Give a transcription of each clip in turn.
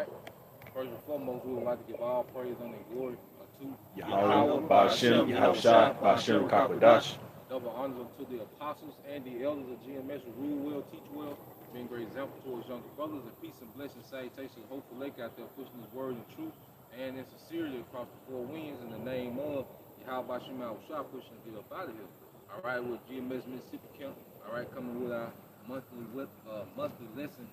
right? First and foremost, we would like to give all praise and glory to Yahweh, Ba'ashem, Yahushua, Ba'ashem, Kakadash. double honors unto the apostles and the elders of GMS who rule well, teach well, being great example towards younger brothers, and peace and blessings, salutations, hopeful lake out there pushing his word and truth and in sincerity across the four winds in the name of Yahweh Ba'ashem Yahushua, pushing to get up out of here. All right, with GMS Mississippi Camp, all right, coming with our monthly lesson,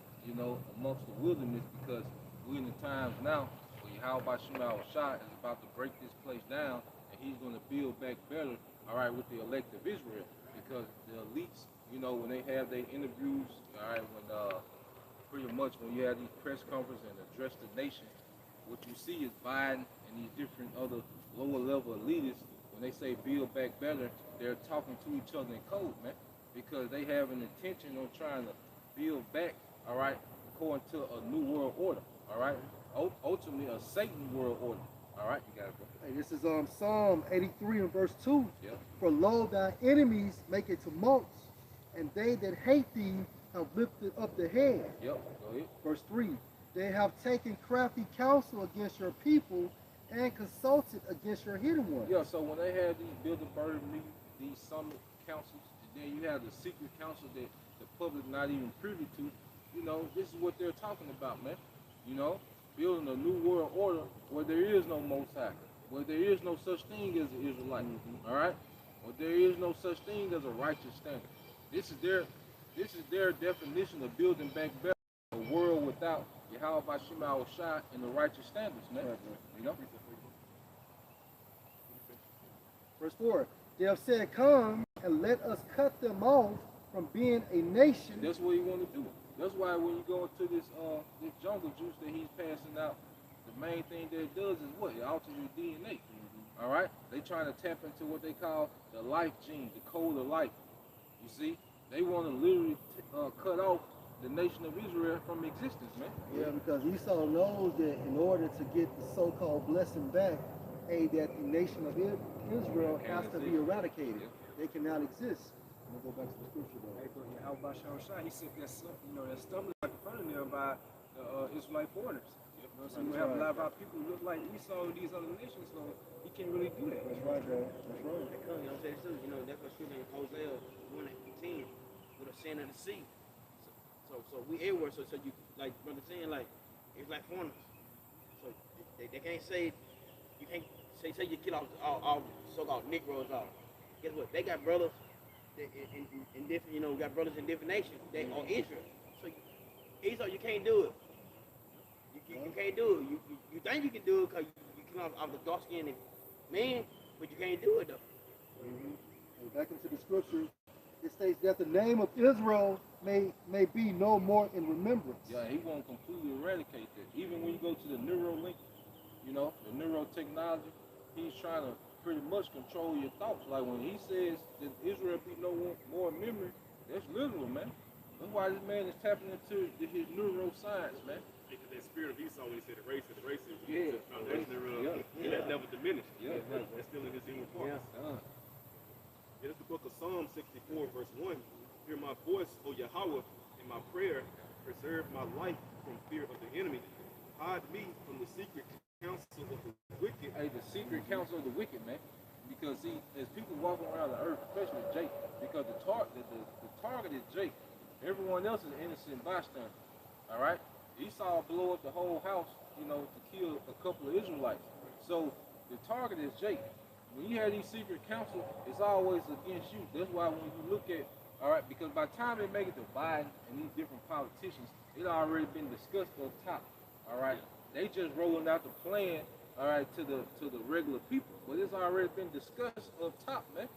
amongst the wilderness, because we're in the times now where Yahweh Ba'ashem Yahushua is about to break this place down, and he's going to build back better, all right, with the elect of Israel, because the elites, when they have their interviews, all right, when pretty much when you have these press conferences and address the nation, what you see is Biden and these different other lower level elitists, when they say build back better, they're talking to each other in code, man, because they have an intention on trying to build back, all right, according to a new world order, all right, ultimately a Satan world order. All right, you got it, bro. Hey, this is Psalm 83 and verse 2. Yep. For lo, thy enemies make a tumult, and they that hate thee have lifted up the head. Yep, go ahead. Verse 3. They have taken crafty counsel against your people and consulted against your hidden ones. Yeah, so when they have these Bilderberg meetings, these summit councils, and then you have the secret council that the public not even privy to, this is what they're talking about, man. Building a new world order where there is no Most High, where there is no such thing as an Israelite, all right? Where there is no such thing as a righteous standard. This is their definition of building back better, a world without Yahweh Ba'ashem Yahushua and the righteous standards, man. Verse 4. They have said, come and let us cut them off from being a nation. And that's what you want to do. That's why when you go into this jungle juice that he's passing out, the main thing that it does is what? It alters your DNA. All right? They trying to tap into what they call the life gene, the code of life. You see? They want to literally cut off the nation of Israel from existence, man. Yeah, because Esau knows that in order to get the so-called blessing back, that the nation of Israel has to be eradicated. They cannot exist. I'm going to go back to the scripture though. Hey, but Yahweh Ba'ashem Yahushua, he said that stumbling block in front of them by the Israelite foreigners. So you have a lot of our people who look like Esau and these other nations, so he can't really do that. That's right, bro. That's right. Because, I'm saying too, that's what scripture in Hosea 1:10 with a sand of the sea. So we everywhere. So you, like brother saying, like it's like foreigners. So they can't say, you can't say you kill all so-called Negroes off. Guess what? They got brothers in different, got brothers in different nations. They are Israel. So Esau, you can't do it. You can't do it. You think you can do it because you come off the dark-skinned man, but you can't do it though. And back into the scripture, it states that the name of Israel may be no more in remembrance. Yeah, he won't completely eradicate that. Even when you go to the Neuralink, the neurotechnology, he's trying to pretty much control your thoughts. Like when he says that Israel be no more memory, that's literal, man. That's why this man is tapping into his neuroscience, man. Because that spirit of Esau, when he said the race, Yeah. That never diminished. Yeah. That's still in his human parts. It is the book of Psalm 64, verse 1. Hear my voice, O Yahweh, in my prayer. Preserve my life from fear of the enemy. Hide me from the secret counsel of the wicked. Hey, the secret counsel of the wicked, man. Because see, there's people walking around the earth, especially Jake, because the target is Jake. Everyone else is innocent bystander. All right? Esau blew up the whole house, to kill a couple of Israelites. So the target is Jake. When you have these secret counsel, it's always against you. That's why when you look at, all right, because by the time they make it to Biden and these different politicians, it already been discussed up top. All right, they just rolling out the plan, all right, to the regular people. But it's already been discussed up top, man.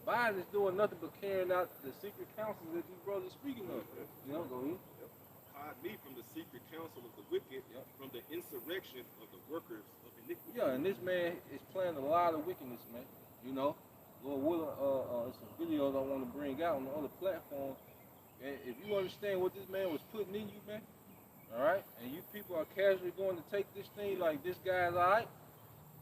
Biden is doing nothing but carrying out the secret counsel that these brothers are speaking of. Go ahead. Hide me from the secret counsel of the wicked, from the insurrection of the workers of iniquity. Yeah, and this man is playing a lot of wickedness, man. Lord willing, some videos I want to bring out on the other platforms. And if you understand what this man was putting in you, man, all right, and you people are casually going to take this thing like this guy's all right,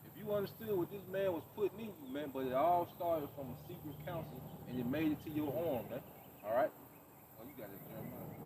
if you understood what this man was putting in you, man, but it all started from a secret counsel and it made it to your arm, man, all right? Oh, you got it, Jeremiah.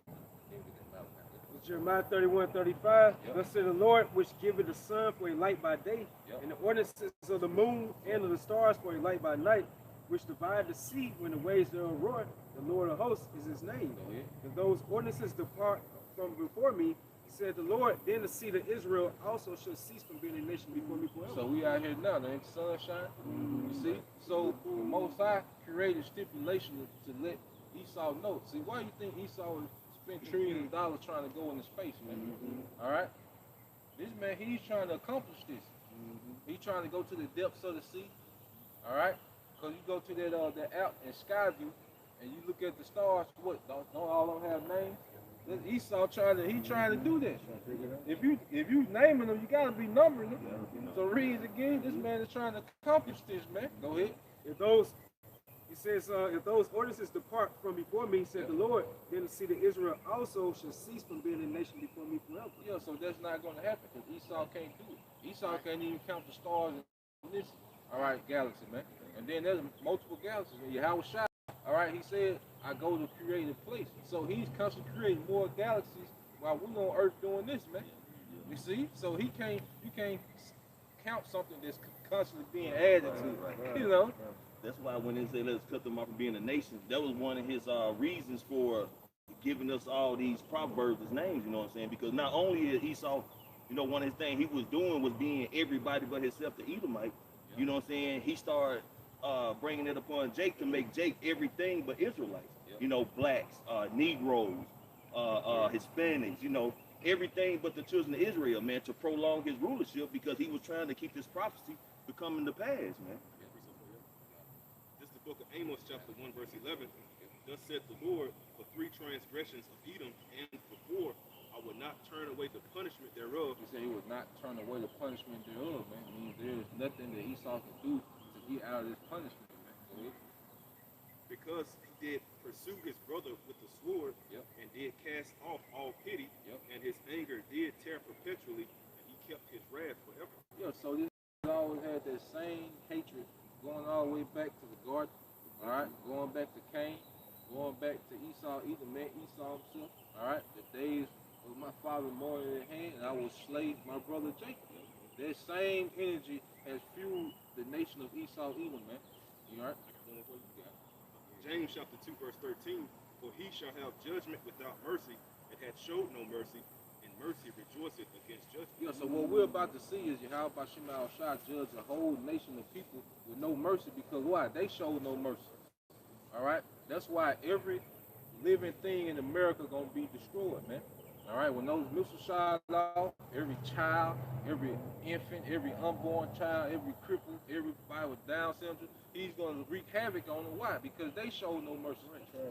Jeremiah 31:35. Yep. Thus said the Lord, which giveth the sun for a light by day, Yep. and the ordinances of the moon and of the stars for a light by night, which divide the sea when the waves thereof roar. The Lord of hosts is his name. Go ahead. And those ordinances depart from before me, said the Lord. Then the seed of Israel also shall cease from being a nation before me forever. So we out here now, ain't the sunshine? You see? So the Most High created stipulation to let Esau know. See, why you think Esau would spend trillions of dollars trying to go into space, man? All right? This man, he's trying to accomplish this. He's trying to go to the depths of the sea. All right? Because you go to that app in Skyview, and you look at the stars, what, don't all of them have names? Esau trying to do this. If you naming them, you gotta be numbering them. So read it again. This man is trying to accomplish this, man. Go ahead. If those, he says, if those ordinances depart from before me, said the Lord, then the seed of Israel also shall cease from being a nation before me forever. Yeah, so that's not gonna happen because Esau can't do it. Esau can't even count the stars in this. All right, galaxy, man. And then there's multiple galaxies. And Yahweh Shai, all right, he said, I go to create a place. So he's constantly creating more galaxies while we on Earth doing this, man. You see? So you can't count something that's constantly being added to, you know? That's why when they say let's cut them off from being a nation, that was one of his reasons for giving us all these proverbs as names, you know what I'm saying? Because not only is Esau, you know, one of his things he was doing was being everybody but himself, the Edomite, you know what I'm saying? He started bringing it upon Jake to make Jake everything but Israelites. You know, blacks, Negroes, Hispanics, you know, everything but the children of Israel, man, to prolong his rulership because he was trying to keep this prophecy becoming to pass, man. This is the book of Amos, chapter 1, verse 11. Thus said the Lord, for 3 transgressions of Edom and for 4, I will not turn away the punishment thereof. He said he would not turn away the punishment thereof, man. It means there is nothing that Esau can do to get out of this punishment, man. Go ahead. Because he did pursue his brother with the sword, and did cast off all pity, and his anger did tear perpetually, and he kept his wrath forever. Yeah, so this always had that same hatred going all the way back to the garden, all right, going back to Cain, going back to Esau, either met Esau himself, all right, the days of my father more in hand, and I will slay my brother Jacob. That same energy has fueled the nation of Esau, Edom, man. You all right? James chapter 2, verse 13, for he shall have judgment without mercy, and hath showed no mercy, and mercy rejoiceth against judgment. Yeah, so what we're about to see is Yahweh Bashim al-Shah judge a whole nation of people with no mercy because why? They showed no mercy. All right? That's why every living thing in America gonna be destroyed, man. All right, when those missiles shot off, every child, every infant, every unborn child, every cripple, everybody with Down syndrome, he's going to wreak havoc on them. Why? Because they showed no mercy.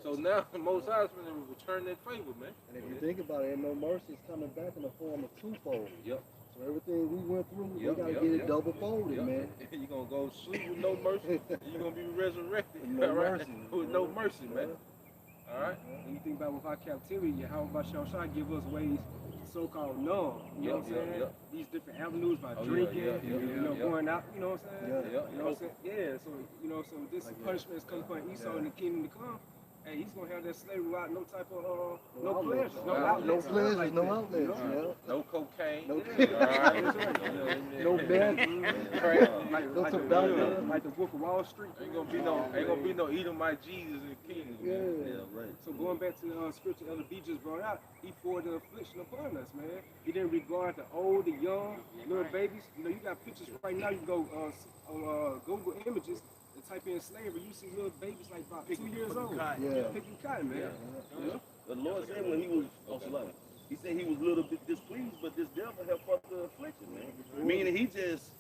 So now the Most High is going to return that favor, man. And if you think about it, no mercy is coming back in the form of twofold. Yep. So everything we went through, we Yep, got to yep, get it yep. double folded, man. You're going to go sleep with no mercy. You're going to be resurrected. No all right? mercy. With no mercy, man. All right? When you think about with our captivity, Yahweh Bashar Shah give us ways to so-called numb. You know what I'm saying? These different avenues by drinking, going out, you know what I'm saying? You know what I'm saying? Yeah, so, you know, so this punishment is coming upon Esau in the kingdom to come. Hey, he's going to have that slavery without no type of, no pleasures, no outlets. No pleasures, no outlets, No cocaine. No, No bed. Like the Wolf of Wall Street. Ain't gonna be no Edomite Jesus in the kingdom. Yeah, right. So going back to the scripture Elder B just brought out, he poured the affliction upon us, man. He didn't regard the old, the young, little babies. You know, you got pictures right now. You can go on Google Images and type in slavery. You see little babies like about 2 years old. Picking cotton, man. The Lord said when he was, he said he was a little bit displeased, but this devil helped up the affliction, man. Meaning he just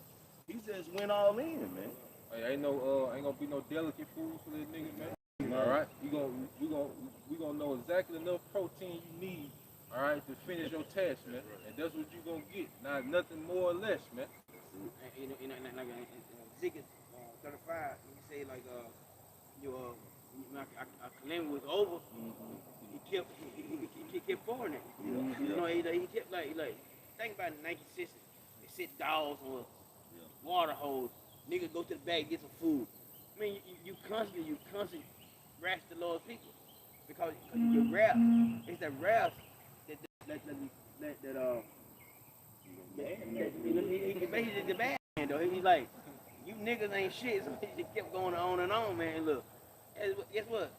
went all in, man. Hey, ain't gonna be no delicate food for this nigga, man. All right, we gonna know exactly enough protein you need. All right, to finish your task, man. And that's what you gonna get. Not nothing more or less, man. Like Ezekiel 35, he say like a calamity was over. He kept pouring it. You know, he kept like think about 1960. They sit dogs on a water hose. Niggas go to the back get some food. I mean, you constantly rash the Lord's people because your wrath. It's the wrath that He's the bad man though. He's like, you niggas ain't shit. So he kept going on and on, man. Look, guess what?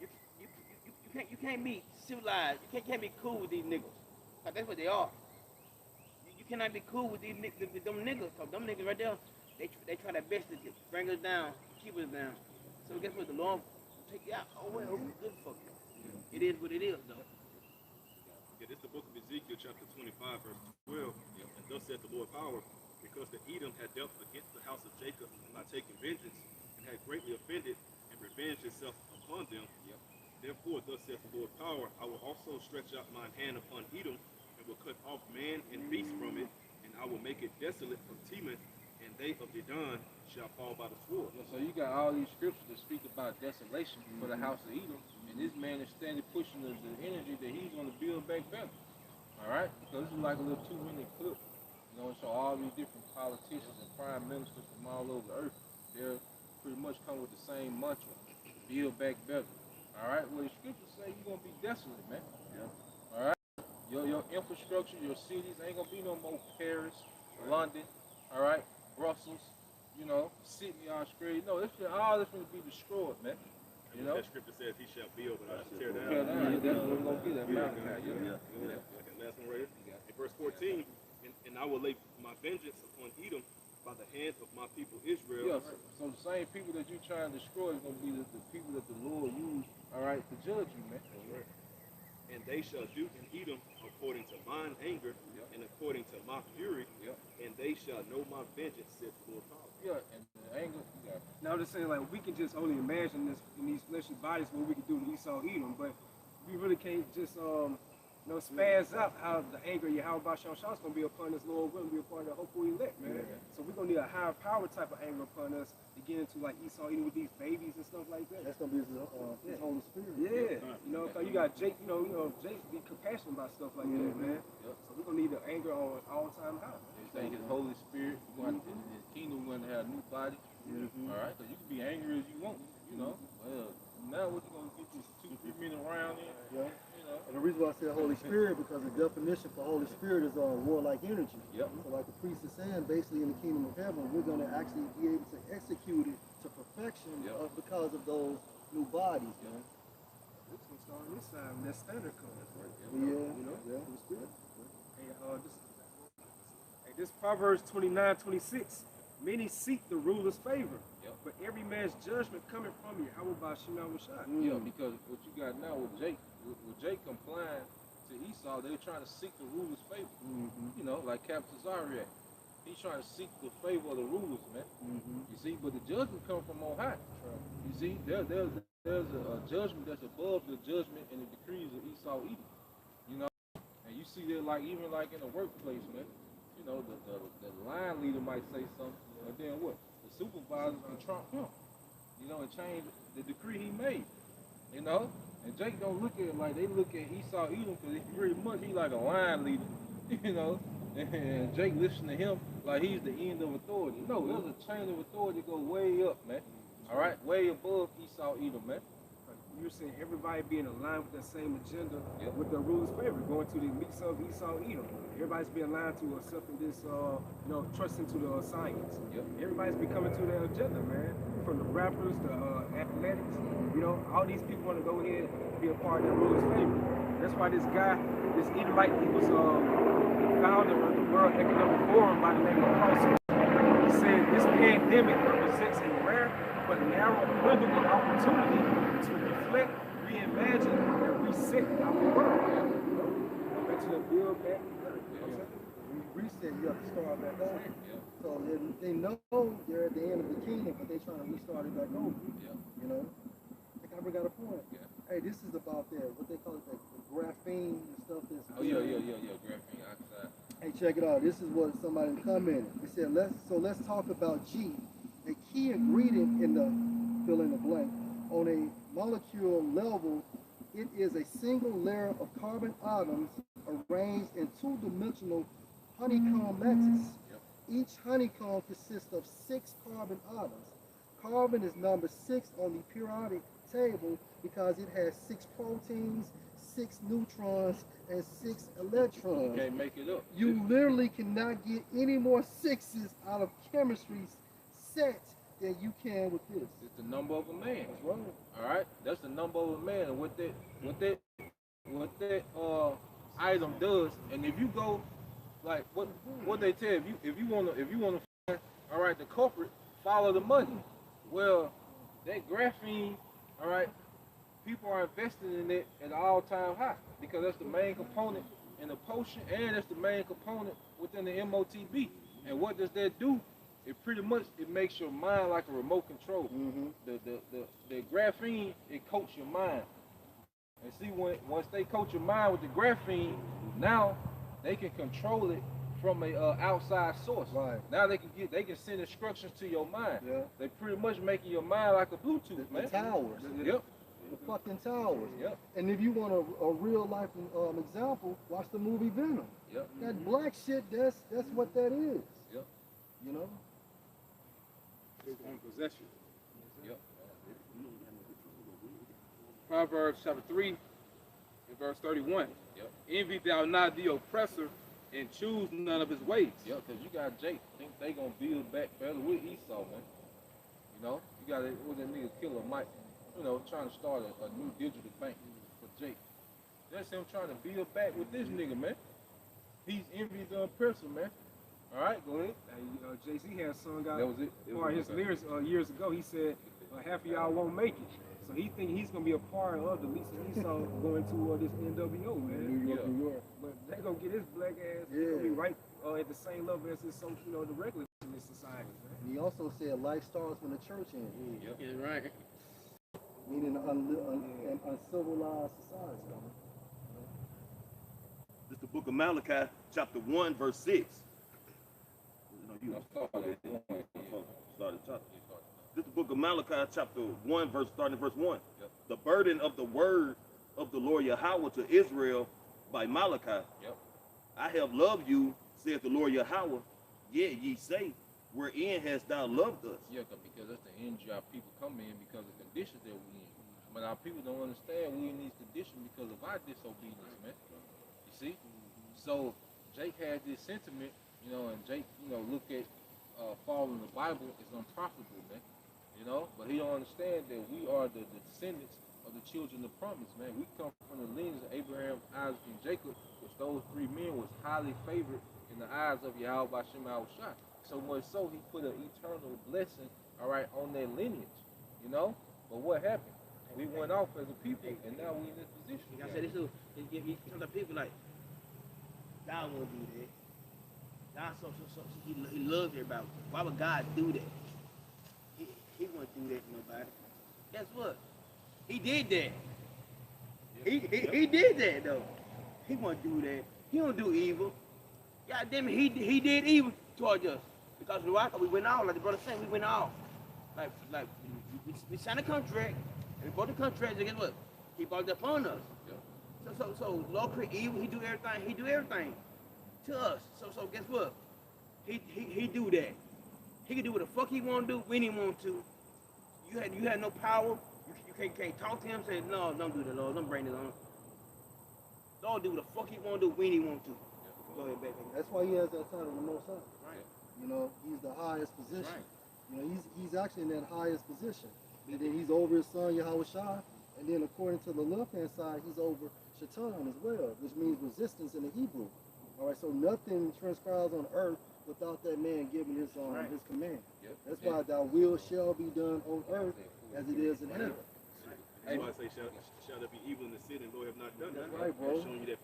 You can't be civilized. You can't be cool with these niggas. Cause that's what they are. You cannot be cool with these niggas, with them niggas. Cause them niggas right there, they try their best to bring us down, keep us down. So guess what? The Lord will take you out. Oh well, good fuck you. It is what it is, though. Yeah, this is the book of Ezekiel, chapter 25, verse 12. And thus said the Lord power, because the Edom had dealt against the house of Jacob by taking vengeance, and had greatly offended and revenged itself upon them. Therefore, thus saith the Lord power, I will also stretch out mine hand upon Edom, and will cut off man and beast from it, and I will make it desolate from Teman, and they of Dedan shall fall by the sword. So you got all these scriptures that speak about desolation for the house of Edom, and this man is standing pushing the energy that he's going to build back better. All right? Because this is like a little 2-minute clip. You know, so all these different politicians and prime ministers from all over the earth, they're pretty much come with the same mantra, build back better. All right? Well, the scriptures say you're going to be desolate, man. All right? Your infrastructure, your cities, ain't going to be no more Paris, London, all right, Brussels, you know, Sydney, Australia. No, all this going to be destroyed, man. You know? That scripture says he shall build, but I shall tear down. Tear down. That's what we're going to be, that mountain. Okay, last one right here. In verse 14, and I will lay my vengeance upon Edom by the hand of my people Israel. Yeah, so the same people that you're trying to destroy is going to be the people that the Lord used, all right, to judge you, man. Right. And they shall do in Edom according to mine anger and according to my fury, and they shall know my vengeance, saith the Lord power. Yeah, and the anger, Now I'm just saying, like, we can just only imagine this in these fleshy bodies what we could do to Esau Edom, but we really can't just spaz out how the anger of Yahweh Basham Shah is going to be upon us, Lord willing, be a part of the hopeful elect, man. So we're going to need a higher power type of anger upon us to get into like Esau Edom with these babies and stuff like that. That's gonna be his Holy Spirit. Yeah, you know, cause you got Jake, Jake be compassionate about stuff like that, man. So we're gonna need the anger on all time high. they say his Holy Spirit, his kingdom going to have a new body. All right, so you can be angry as you want, you know. Well, now what you going to get this 2-3 minute round in? You know. And the reason why I say Holy Spirit, because the definition for Holy Spirit is warlike energy. So like the priest is saying, basically in the kingdom of heaven, we're going to actually be able to execute it to perfection because of those new bodies. This one's on this side, and that standard comes, right? Holy Spirit. Hey, this Proverbs 29:26. Many seek the ruler's favor, but every man's judgment coming from you. How about Shimon Rashad? Yeah, because what you got now with Jake complying to Esau, they're trying to seek the ruler's favor. You know, like Captain Zariak. He's trying to seek the favor of the rulers, man. You see, but the judgment comes from on high. You see, there's a judgment that's above the judgment and the decrees of Esau Edom. You know, and you see that like even like in the workplace, man. You know, the line leader might say something, and then what? The supervisor can trump him, you know, and change the decree he made, you know? And Jake don't look at it like they look at Esau Edom, because he pretty much, he like a line leader, you know? And Jake listen to him like he's the end of authority. No, there's a chain of authority that goes way up, man. All right? Way above Esau Edom, man. You're saying everybody being aligned with that same agenda with the ruler's favor, going to the meets of Esau Edom. Everybody's being aligned to accepting this, trusting to the science. Everybody's becoming to their agenda, man. From the rappers, the athletics, all these people want to go ahead and be a part of that ruler's favor. That's why this guy, this Edomite, he was the founder of the World Economic Forum by the name of Carson. He said this pandemic represents a rare but narrow window of opportunity to reflect, reimagine, and reset our world. Back to the build back. Reset, you have to start back over. So they know they're at the end of the kingdom, but they're trying to restart it back over. You know? They kind of got a point. Hey, this is about what they call it, the graphene and stuff. Graphene oxide. Hey, check it out. This is what somebody commented. They said, let's talk about G, a key ingredient in the fill in the blank. On a molecule level, it is a single layer of carbon atoms arranged in two-dimensional honeycomb lattice. Each honeycomb consists of 6 carbon atoms. Carbon is number 6 on the periodic table because it has 6 proteins, 6 neutrons, and 6 electrons. Can't make it up. You literally cannot get any more sixes out of chemistry set than you can with this. It's the number of a man. That's right. All right, that's the number of a man, and what that item does. And if you go, like what they tell you, if you wanna find, all right, the culprit, follow the money. Well, that graphene, all right, people are investing in it at an all-time high because that's the main component in the potion, and that's the main component within the MOTB. And what does that do? It pretty much makes your mind like a remote control. The graphene, it coats your mind. And see, once they coat your mind with the graphene, now they can control it from a outside source. Right. Now they can send instructions to your mind. Yeah. They pretty much making your mind like a Bluetooth, man. The towers. Yep. The fucking towers. Yep. And if you want a real life example, watch the movie Venom. Yep. That black shit, that's what that is. Yep. You know? His own possession. Yep. Proverbs chapter 3 and verse 31. Yep. Envy thou not the oppressor, and choose none of his ways. Yep, because you got Jake. Think they gonna build back better with Esau, man. You know, you got what that nigga Killer Mike, you know, trying to start a new digital bank for Jake. That's him trying to build back with this nigga, man. He's envious the oppressor, man. All right, go ahead. JC had sung out That was it. part of his lyrics years ago. He said, half of y'all won't make it. So he think he's gonna be a part of the Lisa Esau going to this NWO, man. New York, New York. But they gonna get his black ass. He gonna be right at the same level as his social, the regular society, man. And he also said life starts when the church ends. Yep. Yeah, right. Meaning an uncivilized society. This is the book of Malachi, chapter 1, verse 6. This is the book of Malachi, chapter 1, starting verse 1. Yep. The burden of the word of the Lord Yahweh to Israel by Malachi. Yep. I have loved you, saith the Lord Yahweh. Yet ye say, wherein hast thou loved us? Yeah, because that's the energy our people come in because of the conditions that we in. But our people don't understand we in these conditions because of our disobedience, man. You see? So Jake had this sentiment, you know, and Jake, you know, look at following the Bible is unprofitable, man. You know, but he don't understand that we are the descendants of the children of promise, man. We come from the lineage of Abraham, Isaac, and Jacob, which those 3 men was highly favored in the eyes of Yahweh Bashem Al-Shah. So much so he put an eternal blessing, all right, on their lineage, you know. But what happened? We went off as a people, and now we in this position. Like I said, this is sometimes people like, God won't do that. God he loves everybody. Why would God do that? He won't do that to nobody. Guess what? He did that. He did that though. He won't do that. He don't do evil. God damn it, he did evil towards us. Because of the why? We went off, like the brother said, we went off. Like we signed a contract, and we bought the contract, and guess what? He brought it upon us. Yeah. So Lord create evil, he do everything to us. So guess what? He do that. He can do what the fuck he want to do when he want to. You had no power. You can't talk to him. Say no, don't do that, Lord. Don't bring it on. Lord do what the fuck he want to do when he want to. Go ahead, baby. That's why he has that title, the Most High. Right. You know, he's the highest position. Right. You know, he's actually in that highest position. And then he's over his son Yahweh Shai. And then according to the left-hand side, he's over Shaitan as well, which means resistance in the Hebrew. All right, so nothing transpires on earth without that man giving his his command. Yep. That's why thy will shall be done on earth as it is in heaven. That's why I say, shall there be evil in the city, and Lord have not done that. Right, bro. Showing you that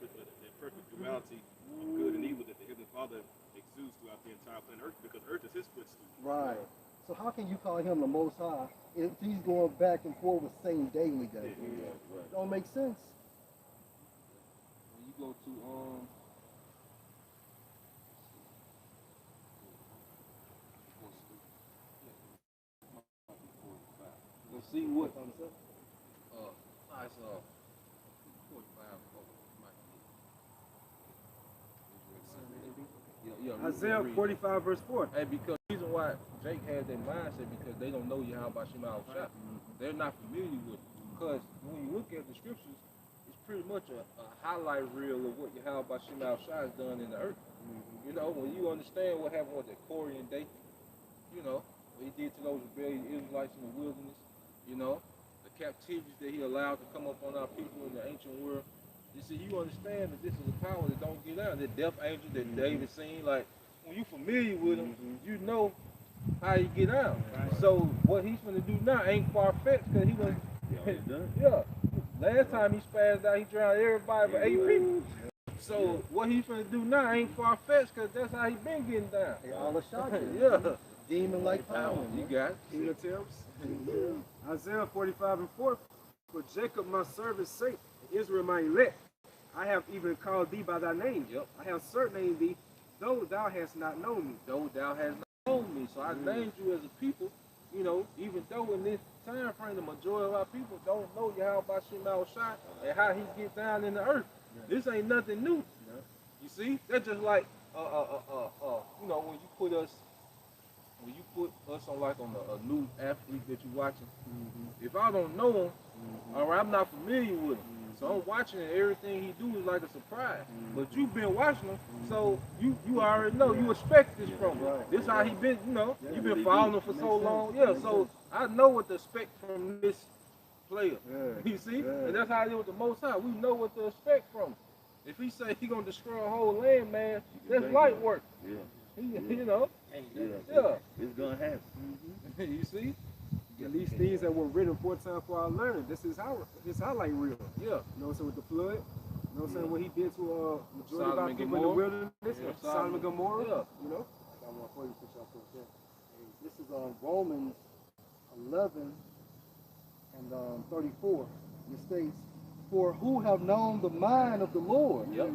perfect duality of good and evil that the Heavenly Father exudes throughout the entire planet Earth, because Earth is his footstool. Right. So how can you call him the Most High if he's going back and forth with Satan daily, guys? Right. Don't make sense. When you go to let's see what Isaiah 45 verse 4. Hey, because the reason why Jake had that mindset because they don't know Yahweh Bashem Al Shah. They're not familiar with it. because when you look at the scriptures, it's pretty much a highlight reel of what Yahweh Bashim Al-Shai has done in the earth. You know, when you understand what happened with the Corian Day, you know, what he did to those rebellious Israelites in the wilderness, you know, the captivities that he allowed to come up on our people in the ancient world. You see, you understand that this is a power that don't get out. The death angel that David seen, like, when you familiar with him, you know how he get out. So what he's gonna do now ain't far-fetched, because he was, yeah. Last time he spazzed out, he drowned everybody but 8 people. So what he's gonna do now ain't far-fetched, because that's how he been getting down. They all a shot. Yeah. Demon-like power. You got it. King of Tales. Isaiah 45:4. For Jacob my servant's sake, and Israel my elect, I have even called thee by thy name. Yep. I have surnamed thee, though thou hast not known me. Though thou hast not known me. So I named you as a people, you know, even though in this time frame the majority of our people don't know Yahweh Bashim Al-Shai and how he get down in the earth. This ain't nothing new. You see? That's just like you know, when you put us on like on a new athlete that you're watching. If I don't know him, all right, I'm not familiar with him. So I'm watching and everything he do is like a surprise. But you've been watching him, so you already know. You expect this from him. This how he been, you know, you've been following him for so long. Yeah, so I know what to expect from this player. You see? And that's how it is with the Most High. We know what to expect from him. If he say he gonna destroy a whole land, man, that's light work. You know? Yeah. It's gonna happen. You see? And these things that were written 4 times for our learning, this is how his highlight reel. Yeah. You know what I'm saying, with the flood, you know what I'm saying, what he did to majority of our Sodom and people in the Gomorrah. wilderness, Yeah, Sodom and Gomorrah, Yeah. you know? I got one for you, since y'all put that. This is Romans 11 and 34. It states, "For who have known the mind of the Lord, Yep.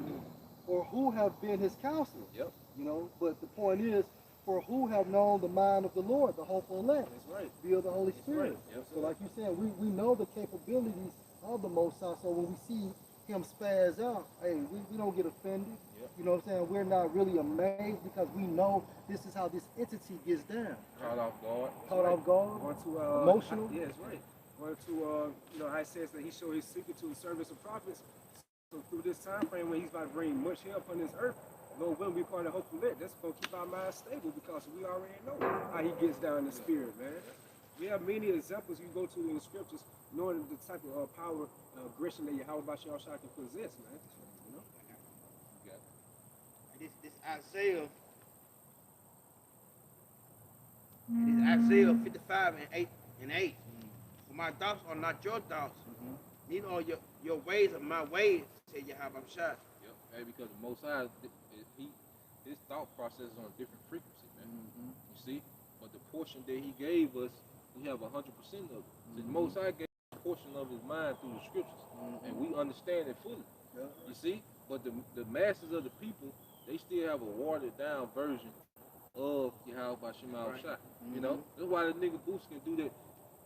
or who have been his counselor?" Yep. You know, but the point is, for who have known the mind of the Lord, the hopeful elect, That's right. via the Holy Spirit. Yes, So like you said, we know the capabilities of the Most High, so when we see him spaz out, hey, we don't get offended. Yep. You know what I'm saying? We're not really amazed, because we know this is how this entity gets down. Caught off guard. Caught off guard, Going to, emotional. Yeah, that's right. Going to, you know, I says that he showed his secret to the service of prophets. So through this time frame when he's about to bring much help on this earth, Lord willing, be part of Hopeful Lit. That's going to keep our minds stable, because we already know how he gets down in the spirit, man. We have many examples you go to in the scriptures, knowing the type of power and aggression that Yahweh Bashar Shah can possess, man. You know? This Isaiah. It is Isaiah 55 and 8. For my thoughts are not your thoughts. Neither are your ways are my ways, said Yahweh Bashar. Yep. Hey, because the Most High, his thought process is on a different frequency, man. You see? But the portion that he gave us, we have 100% of it. So the Most High gave us a portion of his mind through the scriptures, and we understand it fully. You see? But the masses of the people, they still have a watered down version of Yahweh Bashim Al-Shai. You know? That's why the nigga Boost can do that.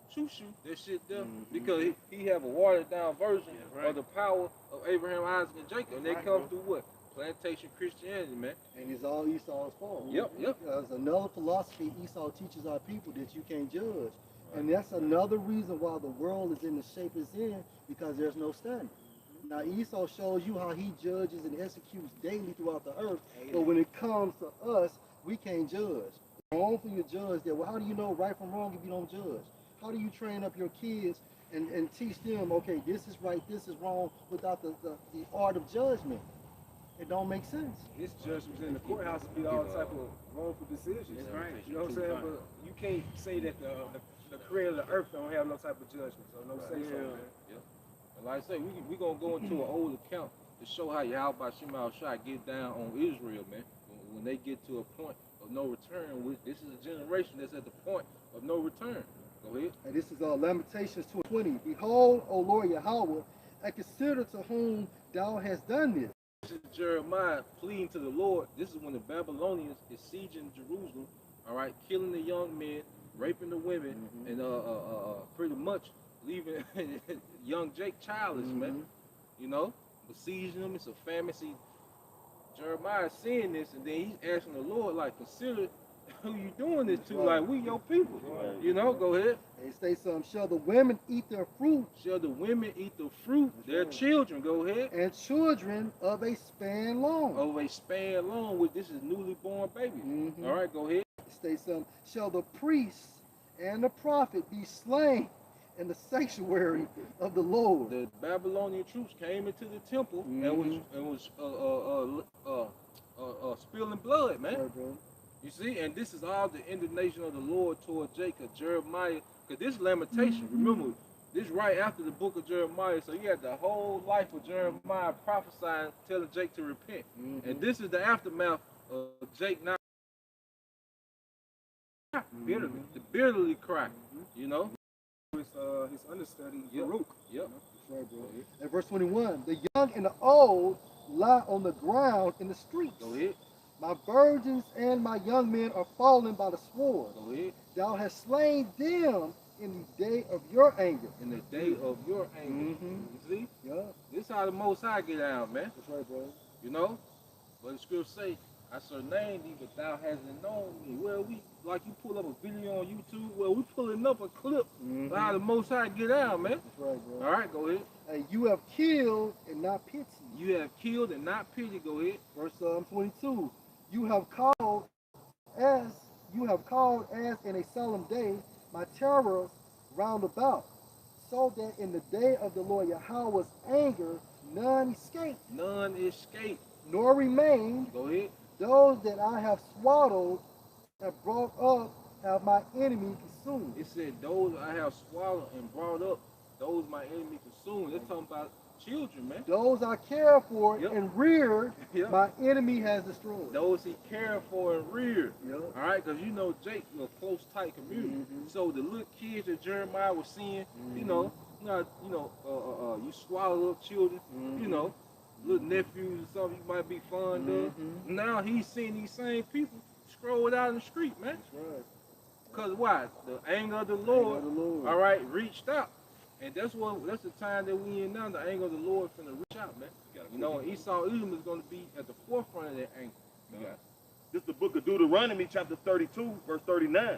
Shoot that shit there, because he have a watered down version of the power of Abraham, Isaac, and Jacob. And they come through what? Plantation Christianity, man. And it's all Esau's fault. Yep. There's another philosophy Esau teaches our people, that you can't judge. And that's another reason why the world is in the shape it's in, because there's no standard. Now Esau shows you how he judges and executes daily throughout the earth, but when it comes to us, we can't judge. Wrong for you to judge that. Well, how do you know right from wrong if you don't judge? How do you train up your kids and teach them, okay, this is right, this is wrong, without the art of judgment? It don't make sense. His judgments in the courthouse would be all type of wrongful decisions. That's right. You know what I'm saying? But you can't say that the creator of the earth don't have no type of judgment. So no say so, man. And like I say, we going to go into an old account to show how Yahweh Bashim Al-Shai get down on Israel, man. When they get to a point of no return, this is a generation that's at the point of no return. Go ahead. And this is Lamentations 2:20. Behold, O Lord Yahweh, I consider to whom thou hast done this. This is Jeremiah pleading to the Lord. This is when the Babylonians is sieging Jerusalem, all right, killing the young men, raping the women, and pretty much leaving young Jake childless, man. You know, besieging them. It's a famine. See, Jeremiah is seeing this, and then he's asking the Lord, like, consider who you doing this to? Right. Like, we your people. Right. You know, go ahead. They say something. Shall the women eat their fruit, Shall the women eat the fruit? Their children, go ahead. and children of a span long? Of a span long with this is newly born baby. Mhm. All right, go ahead. Say something. Shall the priest and the prophet be slain in the sanctuary of the Lord? The Babylonian troops came into the temple and was spilling blood, man. Right, bro. You see, and this is all the indignation of the Lord toward Jacob, Jeremiah, because this lamentation, remember, this right after the book of Jeremiah, so you had the whole life of Jeremiah prophesying, telling Jake to repent. And this is the aftermath of Jake not bitterly, to bitterly cry, you know? His understudy, Baruch. Yep. That's right, bro. And verse 21, the young and the old lie on the ground in the streets. Go ahead. My virgins and my young men are fallen by the sword. Go ahead. Thou hast slain them in the day of your anger. In the day of your anger. You see? Yeah, This is how the Most High get out, man. that's right, bro. You know? But the scripture say, I surnamed thee, but thou hasn't known me. Well, we, like you pull up a video on YouTube, well, we pulling up a clip of how the Most High get out, man. That's right, bro. All right, go ahead. Hey, you have killed and not pitied. You have killed and not pitied. Go ahead. Verse 22, you have called as in a solemn day my terrors round about, so that in the day of the Lord Yahweh's anger none escape, None escape. nor remain. Go ahead. Those that I have swallowed have brought up have my enemy consumed. It said, those I have swallowed and brought up, those my enemy consumed. They're talking about children, man. Those I care for Yep. and reared, Yep. my enemy has destroyed. Those he cared for and reared. Yep. All right, because you know Jake was a close, tight community. So the little kids that Jeremiah was seeing, you swallow up children, you know, little nephews or something you might be fond of. Now he's seeing these same people scroll out in the street, man. That's right. Because why? The anger of the Lord, Anger of the Lord. all right, reached out. And that's the time that we in now. The anger of the Lord finna reach out, man. You know, Esau Edom is going to be at the forefront of that anger. This is the book of Deuteronomy, chapter 32, verse 39.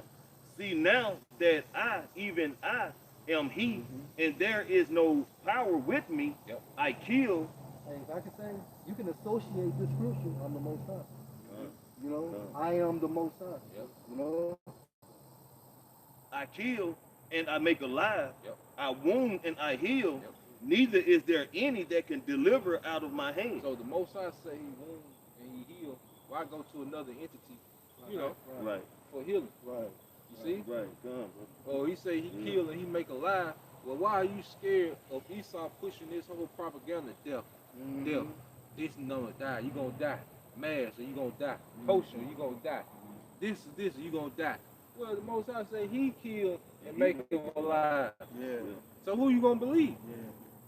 See now that I, even I, am he, and there is no power with me. Yep. I kill. Hey, if I can say, you can associate this scripture, I'm the Most High. You know, I am the Most High. Yep. You know, I kill, and I make alive. Yep. I wound, and I heal. Yep. Neither is there any that can deliver out of my hand. So the Most High say he wound and he healed. Why go to another entity, you know, Right. for healing? right. You see? Right. Come on, bro. Or he say he kill and he make alive. Well, why are you scared of Esau pushing this whole propaganda? Death. Death. This and gonna die. You gonna die. Mass, or you gonna die. Potion, you gonna die. This, or you gonna die. Well, the Most High say he killed and make him alive. Yeah. So who you gonna believe?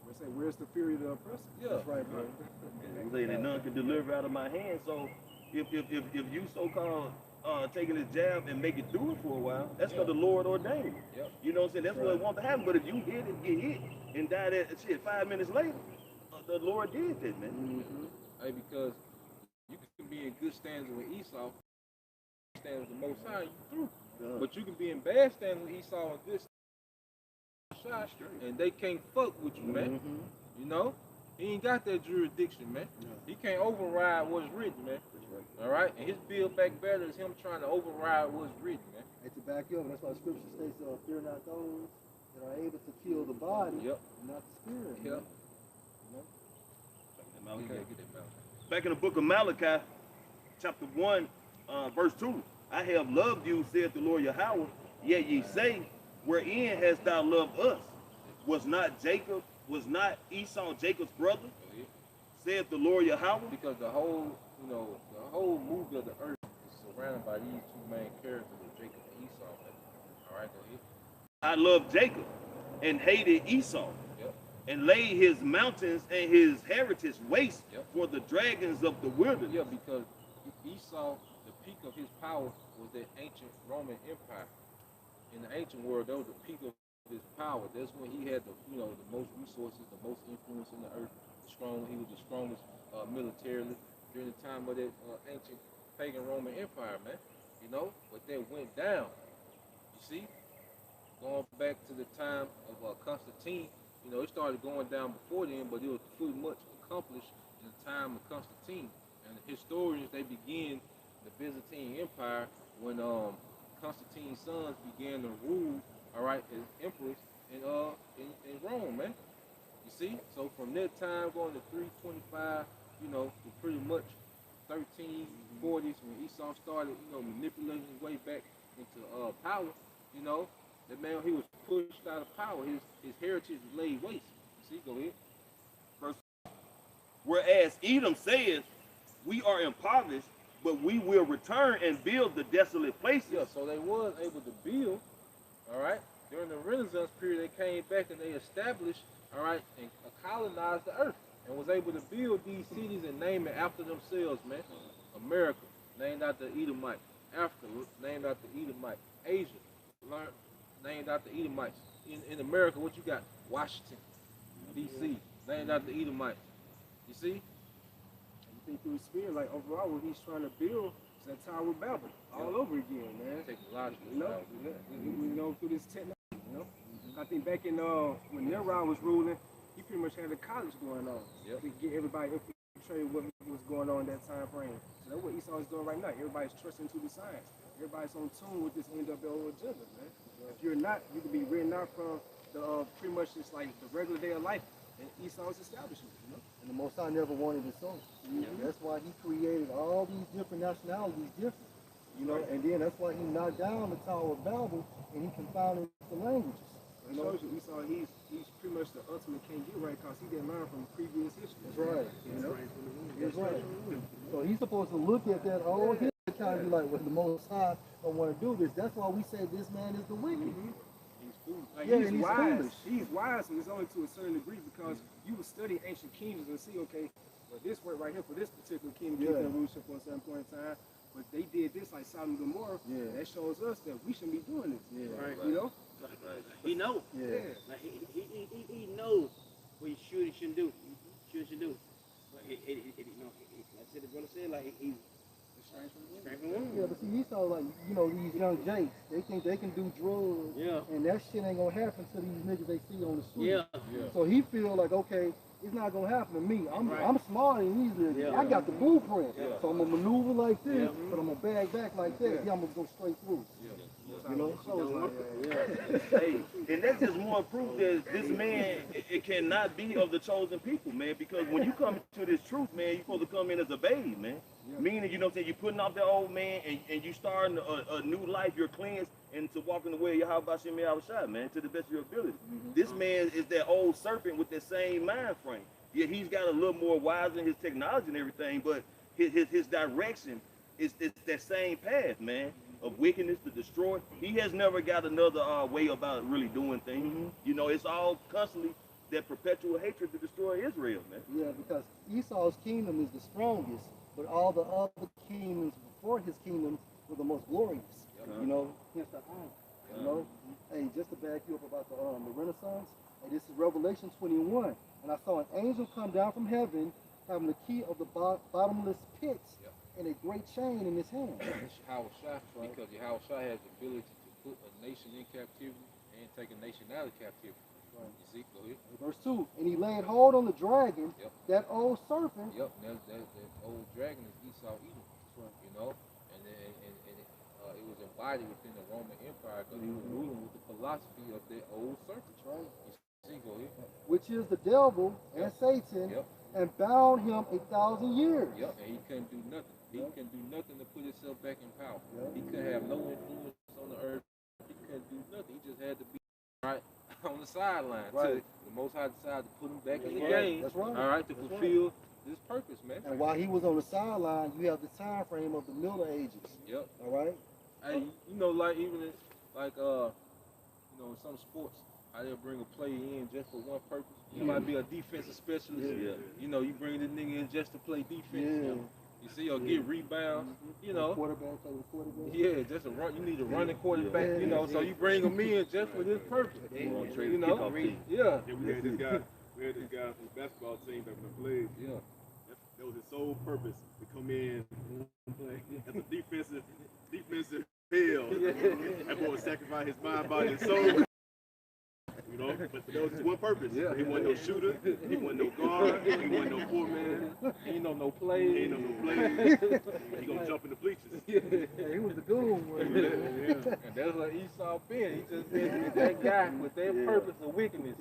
We say, where's the fury of the oppressor? Yeah. That's right, bro. Say that none can deliver out of my hand. So if you so-called taking this jab and make it through it for a while, that's because the Lord ordained it. Yep. You know what I'm saying? That's what wants to happen. But if you hit and get hit and die that shit 5 minutes later, the Lord did that, man. Hey, because you can be in good standing with Esau, standing with the Most High, you through. But you can be in bad standing with Esau and good standing, and they can't fuck with you, man. You know? He ain't got that jurisdiction, man. He can't override what's written, man. All right? And his build back better is him trying to override what's written, man. And to back you up, that's why the scripture states, fear not those that are able to kill the body, Yep. not the spirit. Yep. Malachi. Get that Malachi. Back in the book of Malachi, chapter 1, verse 2. I have loved you, saith the Lord Yahweh, yet ye say, wherein hast thou loved us? Was not Esau Jacob's brother? Saith the Lord Yahweh. Because the whole movie of the earth is surrounded by these two main characters of Jacob and Esau, man. All right, go ahead. I loved Jacob and hated Esau, Yep. and laid his mountains and his heritage waste Yep. for the dragons of the wilderness. Yeah, because Esau, the peak of his power was that ancient Roman Empire. In the ancient world, that was the peak of his power. That's when he had the most resources, the most influence in the earth. He was the strongest militarily during the time of that ancient pagan Roman Empire, man. you know, but that went down. You see, going back to the time of Constantine, you know, it started going down before then, but it was pretty much accomplished in the time of Constantine. And the historians, they begin the Byzantine Empire when Constantine's sons began to rule, all right, as emperors in Rome, man. You see? So from that time going to 325, you know, to pretty much 1340s when Esau started, you know, manipulating his way back into power, you know, that man, he was pushed out of power. His heritage was laid waste. You see? Go ahead. Whereas Edom says, we are impoverished, but we will return and build the desolate places. Yeah, so they was able to build, all right. During the Renaissance period, they came back and they established, all right, and colonized the earth and was able to build these cities and name it after themselves, man. America, named after Edomite. Africa, named after Edomite. Asia, named after Edomites. In America, what you got? Washington, D.C., named after Edomites. You see? You think through his spirit, like overall, what he's trying to build is that Tower of Babel all over again, man. Technological. You know, through this technology, you know. I think back in when Nimrod was ruling, he pretty much had a college going on to get everybody infiltrated what was going on in that time frame. So that's what Esau is doing right now. Everybody's trusting to the science. Everybody's on tune with this NWO agenda, man. If you're not, you can be written out from the pretty much just like the regular day of life in Esau's establishment, you know. And the Most High never wanted it so. That's why he created all these different nationalities different. You know, and then that's why he knocked down the Tower of Babel and he confounded the languages. It shows you Esau, he's pretty much the ultimate can't get right because he didn't learn from previous history. That's right. You know? That's right. So he's supposed to look at that whole history and kind of be like, well, the Most High don't want to do this. That's why we say this man is the wicked. He's foolish. Like, Yeah, he's and he's wise. foolish. He's wise, and it's only to a certain degree because you would study ancient kingdoms and see, okay, well, this worked right here for this particular kingdom, keeping rulership for a certain point in time. But they did this like Sodom and Gomorrah. That shows us that we shouldn't be doing this. Right. You know? He knows. Like he knows what he should and shouldn't do. Should do. But you know, like I said, the brother said, like he's straight from the womb. Yeah, but see, Esau, like, you know, these young jakes, they think they can do drugs. And that shit ain't gonna happen to these niggas they see on the street. So he feel like, okay, it's not gonna happen to me. I'm smarter than these niggas. I got the blueprint. So I'm gonna maneuver like this, but I'm gonna bag back like that. I'm gonna go straight through. You know? Hey, and that's just more proof that this man, it cannot be of the chosen people, man, because when you come to this truth, man, you're supposed to come in as a babe, man. Meaning, you know what I'm saying, you're putting off that old man and you starting a new life, you're cleansed, and to walk in the way of Yahweh Shem Yahushua, man, to the best of your ability. This man is that old serpent with that same mind frame. Yeah, he's got a little more wise in his technology and everything, but his direction is that same path, man, of wickedness to destroy. He has never got another way about really doing things. You know, it's all constantly that perpetual hatred to destroy Israel, man. Yeah, because Esau's kingdom is the strongest, but all the other kingdoms before his kingdom were the most glorious. You know, hence the honor. You know, hey, just to back you up about the Renaissance, hey, this is Revelation 21, and I saw an angel come down from heaven, having the key of the bottomless pits and a great chain in his hand. It's Yahushua, because Yahushua has the ability to put a nation in captivity and take a nation out of captivity. You see, go ahead. Verse 2, and he laid hold on the dragon, that old serpent. That old dragon is Esau Edom. You know, and it was embodied within the Roman Empire because he was ruling with the philosophy of that old serpent. You see, go ahead. Which is the devil and Satan, and bound him 1,000 years. And he couldn't do nothing. He couldn't do nothing to put himself back in power. He could have no influence on the earth. He couldn't do nothing. He just had to be right on the sideline. Till the Most High decided to put him back in the game. That's right. All right, to fulfill this purpose, man. And while he was on the sideline, you have the time frame of the Middle Ages. All right. Hey, you know, like even in, like you know, in some sports, how they'll bring a player in just for one purpose. You might be a defensive specialist. You know, you bring the nigga in just to play defense. You see, or get rebounds. You know. Quarterback, play with quarterback. Yeah, just a run. You need a running quarterback. You know, so you bring him in just for this purpose. You know. We had this guy from the basketball team back when I played. That was his sole purpose, to come in and play. as a defensive hell. That boy sacrificed his mind, body, and soul. You know, but there was just one purpose. Yeah. He wasn't no shooter. He wasn't no guard. He wasn't no four man. He ain't no He play. ain't no player. He gonna jump in the bleachers. Yeah, he was the goon. And that's what Esau been. He just been that guy with that purpose of wickedness.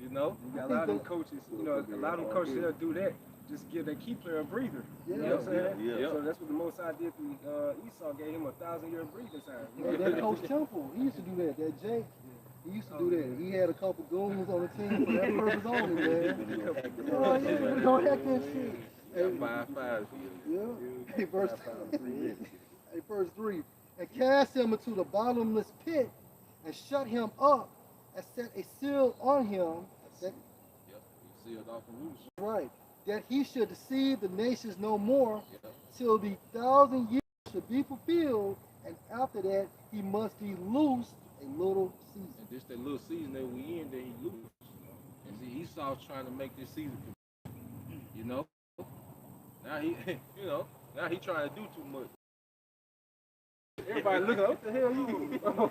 You know? You got a lot of them coaches, you know, a lot of them coaches they'll do that. Just give their key player a breather. You know what I'm saying? Yeah. So that's what the Most High did through Esau, gave him 1,000-year breathing time. You know? Yeah, that Coach Temple, he used to do that. That Jake, he used to do that. He had a couple goons on the team for that purpose only, man. Oh, yeah, don't hack that shit. Hey, 5-5. yeah. Hey, verse 3. And cast him into the bottomless pit and shut him up and set a seal on him. That, Yep. He sealed off the roof. right. That he should deceive the nations no more Yep. till the 1,000 years should be fulfilled, and after that he must be loosed a little season. And this that little season that we in that he lose. And see, Esau's trying to make this season, you know. Now he, you know, now he trying to do too much. Everybody looking, what the hell you doing? You know,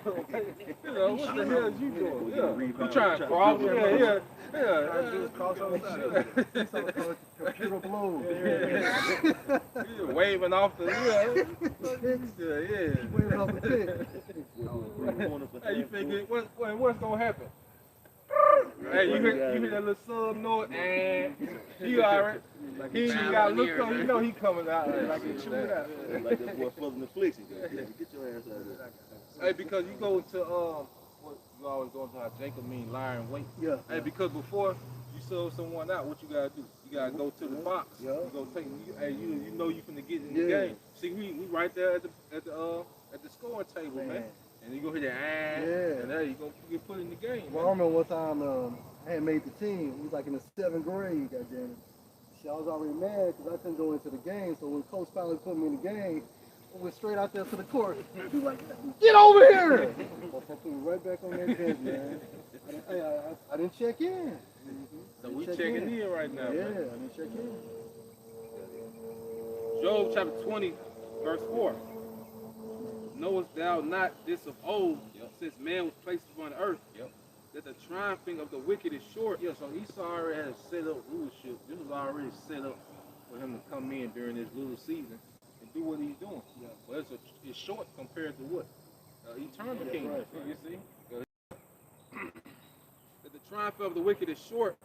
what the hell is you doing? Yeah, you trying to cross? Yeah. Cross over the computer blow. Yeah. Waving off the, yeah. Waving off the pit. Hey, you thinking, what's gonna happen? Hey, you hear that little sub noise, and he already, he ain't got to look on, you know he coming out like he chewing out. Like that boy Southern Affliction. Get your ass out of there. Hey, because you go to, what you always go into how Jacob mean lie and wait. Yeah. Hey, because before you sub someone out, what you gotta do? You gotta go to the box. Yeah. You go take, you know you finna get in the Yeah. game. See, we right there at the scoring table, man. And you go hit that, and there you go get put in the game. Well, I remember one time I had made the team. It was like in the 7th grade, goddamn it. See, I was already mad because I couldn't go into the game. So when coach finally put me in the game, I went straight out there to the court. He was like, "Get over here!" I put me right back on that bench, man. I didn't check in. So we checking in right now, Yeah, man. I didn't check in. Job chapter 20, verse 4. Knowest thou not this of old, since man was placed upon the earth, that the triumphing of the wicked is short? Yeah, so Esau already had set up rulership. This was already set up for him to come in during this little season and do what he's doing. Yeah. But it's short compared to what? Eternal kingdom. Right. You see? That the triumph of the wicked is short,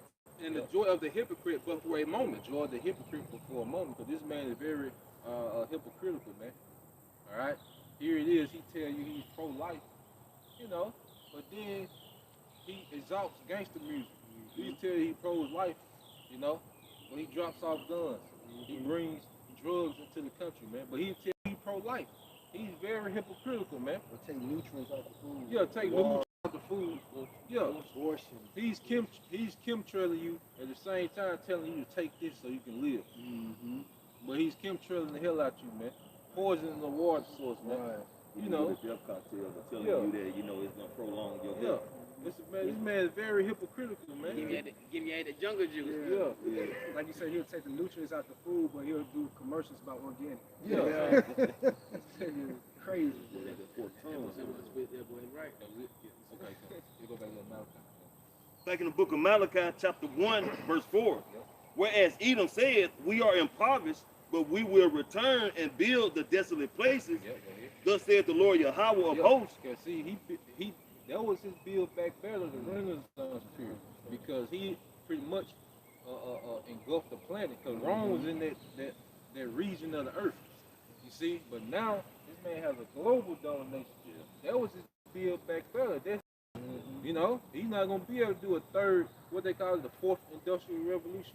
and the joy of the hypocrite but for a moment. Joy of the hypocrite but for a moment, because this man is very hypocritical, man. All right? Here it is, he tell you he's pro-life, you know, but then he exalts gangster music. He tell you he pro-life, you know, when he drops off guns. He brings drugs into the country, man, but he tell you he pro-life. He's very hypocritical, man. Or take nutrients out the food. Yeah, take nutrients out the food. Yeah. Abortion. He's chemtrailing you at the same time telling you to take this so you can live. Mm-hmm. But he's chemtrailing the hell out you, man. Poisoning the water source, man. Right. You know. The death cocktail for telling you that, you know, it's going to prolong your Yeah. death. This man is very hypocritical, man. Give you the jungle juice. Yeah. Like you said, he'll take the nutrients out the food, but he'll do commercials about organic. Yeah. Crazy. Back in the book of Malachi, chapter 1, verse 4. Whereas Edom said, we are impoverished, but we will return and build the desolate places. Thus said the Lord Yahweh of hosts. See, he that was his build back better than Renaissance period, because he pretty much engulfed the planet. Because Rome was in that region of the earth. You see, but now this man has a global domination. That was his build back better. That's, you know, he's not gonna be able to do a third, what they call it, the fourth industrial revolution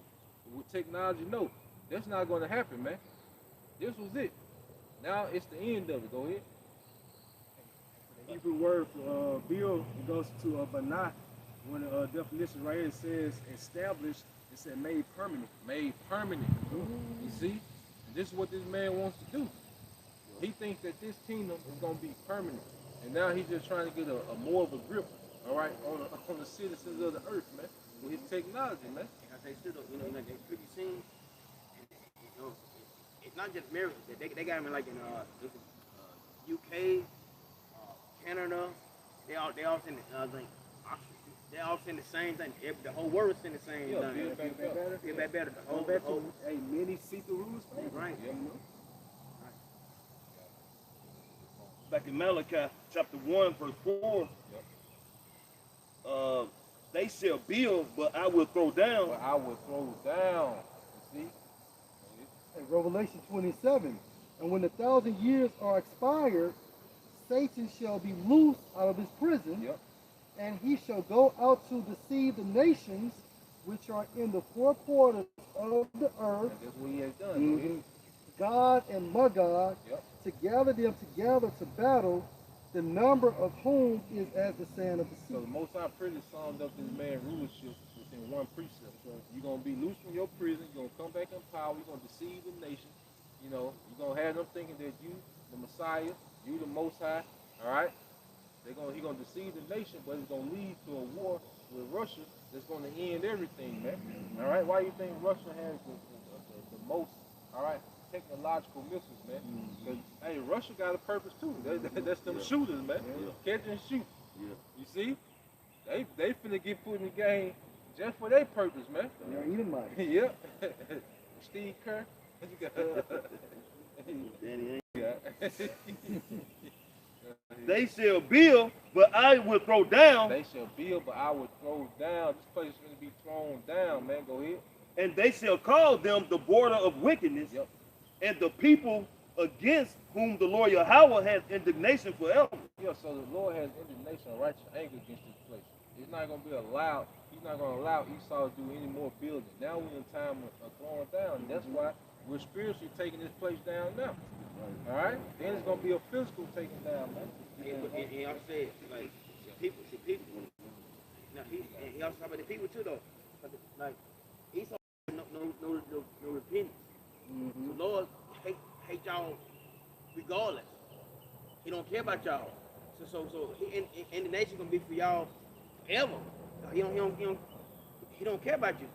with technology. No, that's not gonna happen, man. This was it. Now it's the end of it. Go ahead. The Hebrew word for build, it goes to banah. When the definition right here says established, it said made permanent. Made permanent. You see? And this is what this man wants to do. He thinks that this kingdom is going to be permanent. And now he's just trying to get a more of a grip, all right, on the citizens of the earth, man, with his technology, man. Like I say, still, you know, like they pretty seen, you know, it's not just America. They got them like in UK, Canada. They all saying I think they all saying the same thing. The whole world is saying the same thing. Build back better. Build back better. The Go whole, back the whole, to, hey, many see the rules. right. Yeah. Back in Malachi chapter 1, verse 4, they shall build, but I will throw down. But I will throw down. You see? In Revelation 27, and when the 1,000 years are expired, Satan shall be loosed out of his prison, Yep. and he shall go out to deceive the nations which are in the four quarters of the earth, And that's what he has done. Mhm. God and Magog, Yep. to gather them together to battle, the number of whom is as the sand of the So the sea. Most High pretty summed up this man's rulership within one precept. You're going to be loose from your prison. You're going to come back in power. You're going to deceive the nation. You know, you're going to have them thinking that you, the Messiah, you, the Most High, all right? He's going to deceive the nation, but it's going to lead to a war with Russia that's going to end everything, man. All right? Why do you think Russia has the most, all right, technological missiles, man? Because, hey, Russia got a purpose, too. That's them shooters, man. Catch and shoot. You see? They finna get put in the game just for their purpose, man. They're Edomites. Yep. Steve Kerr. What you got? Danny, Yeah. they shall build, but I will throw down. They shall build, but I will throw down. This place is going to be thrown down, man. Go ahead. And they shall call them the border of wickedness, Yep. and the people against whom the Lord Yahweh has indignation forever. Yeah, so the Lord has indignation and righteous anger against this place. It's not going to be allowed. He's not going to allow Esau to do any more building. Now we're in time of throwing down. And that's why we're spiritually taking this place down now. All right? Then it's going to be a physical taking down, man. And he also said, like, people. Now, he also talked about the people, too, though. Like, Esau no repentance. The Lord hate y'all regardless. He don't care about y'all. So he and the nation gonna be for y'all forever. He don't care about you.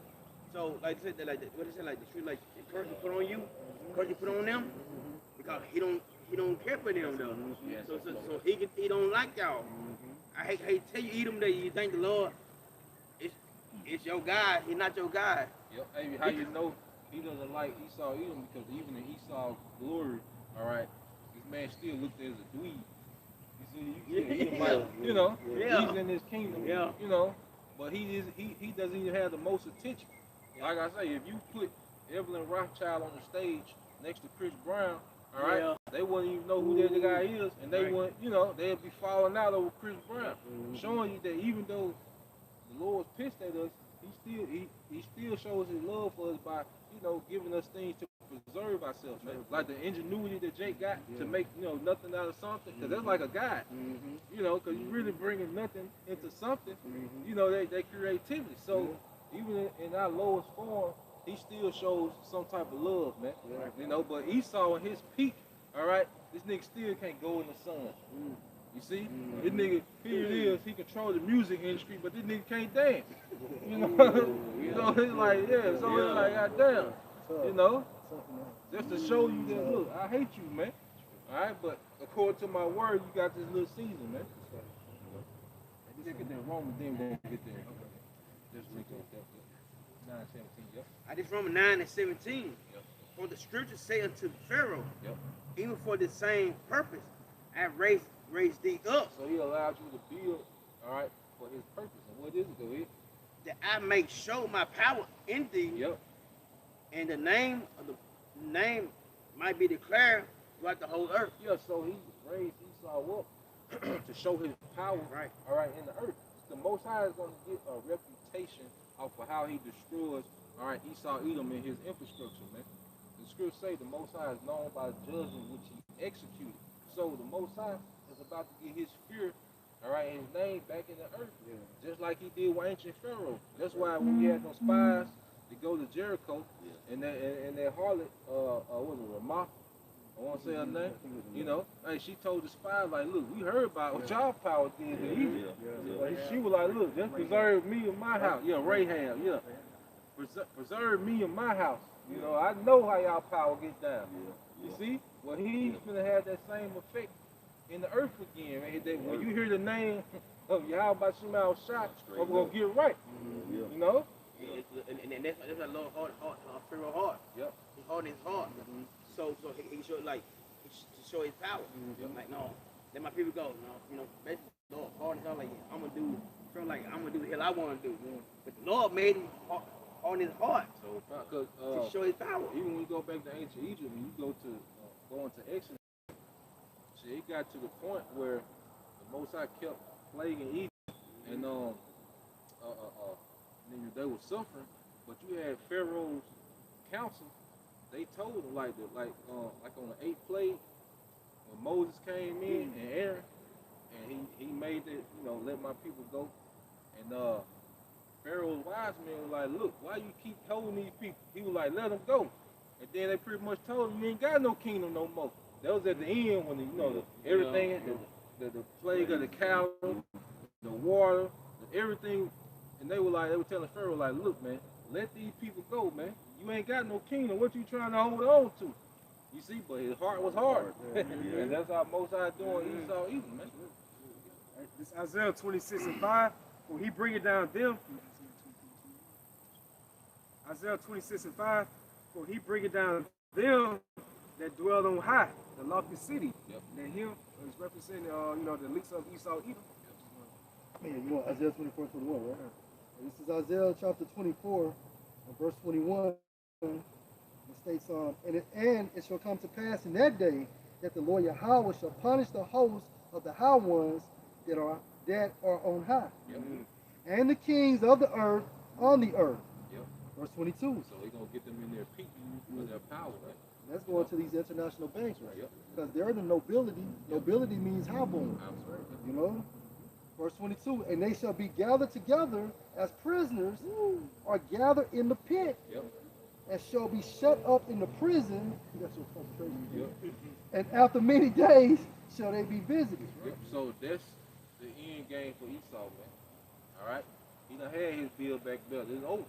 So like I said, like what he said, like the truth, like the curse you put on you, curse you put on them, because he don't care for them though. So he don't like y'all. I hate to tell you, Edom, that you thank the Lord. It's your God. He's not your God. Yep. Hey, how you know he doesn't like Esau Edom? Because even in Esau's glory, all right, this man still looked as a dweeb. You see, you know, he's in his kingdom, you know, but he doesn't even have the most attention. Like I say, if you put Evelyn Rothschild on the stage next to Chris Brown, all right, they wouldn't even know who that guy is, and they wouldn't, you know, they'd be falling out over Chris Brown, showing you that even though the Lord's pissed at us, he still shows his love for us by, you know, giving us things to preserve ourselves, man. Like the ingenuity that Jake got to make, you know, nothing out of something, because that's like a guide, you know, because you're really bringing nothing into something, you know, that creativity. So even in our lowest form, he still shows some type of love, man. You know, but Esau in his peak, all right, this nigga still can't go in the sun. You see? This nigga, here it is, he controls the music industry, but this nigga can't dance. You know? So it's like, it's like, goddamn. You know? Just to show you that, look, I hate you, man. All right, but according to my word, you got this little season, man. Let's get that Roman, then we're going to get there. Just read that. 9:17, yep. I just Romans 9:17. For the scriptures say unto Pharaoh, even for the same purpose, I raised thee up. So he allowed you to build, all right, for his purpose. And what is it, go ahead? That I may show my power in thee. And the name might be declared throughout the whole earth. Yeah, so he raised Esau up to show his power, all right, in the earth. The Most High is going to get a reputation off of how he destroys, all right, Esau Edom in his infrastructure, man. The scriptures say the Most High is known by the judgment which he executed. So the Most High is about to get his fear, all right, his name back in the earth, just like he did with ancient Pharaoh. That's why when he had those spies to go to Jericho, and that harlot, what was it, Ramah? I want to say her name. You know, hey, she told the spies, like, look, we heard about what y'all power did to Egypt. She was like, look, just preserve me and my house. Rahab, preserve me and my house. You know, I know how y'all power get down. You see? Well, he's gonna have that same effect in the earth again, man. When you hear the name of Yahweh Shema Shot, we're gonna get right. You know? And that's a little Pharaoh heart. Yep. His heart is hard. So he showed like to show his power. Like no, let my people go. No, basically, Lord, hard is all like I'm gonna do. Feel like I'm gonna do the hell I want to do. But the Lord made him on his heart So, to show his power. Even when you go back to ancient Egypt, when you go into Exodus, see, it got to the point where the Most High kept plaguing Egypt, and they were suffering. But you had Pharaoh's council. They told them like on the 8th plague when Moses came in and Aaron, and he made it, let my people go. And Pharaoh's wise men were like, look, why you keep holding these people? He was like, let them go. And then they pretty much told him, you ain't got no kingdom no more. That was at the end when, everything, the plague of the cattle, the water, everything. And they were telling Pharaoh, like, look, man, let these people go, man. You ain't got no kingdom. What you trying to hold on to? You see, but his heart was hard. And that's how Most High doing Esau evil, man. This Isaiah 26:5, when he bring it down them, Isaiah 26:5, when he bring it down them that dwell on high, the lofty city. Yep. That him is representing, the leaks of Esau Edom. Yeah, you want Isaiah 24:21, right? This is Isaiah chapter 24, verse 21. It states, and it shall come to pass in that day that the Lord Yahweh shall punish the host of the high ones that are on high, and the kings of the earth on the earth. Yep. Verse 22. So he's gonna get them in their peak with their power, right? That's going to these international banks, right? Yep. Because they're the nobility. Nobility means high born. You know? Verse 22, and they shall be gathered together as prisoners, or gathered in the pit, and shall be shut up in the prison. That's your concentration. And after many days shall they be visited. Yep. So that's the end game for Esau, man. All right, he done had his build back better. It's over.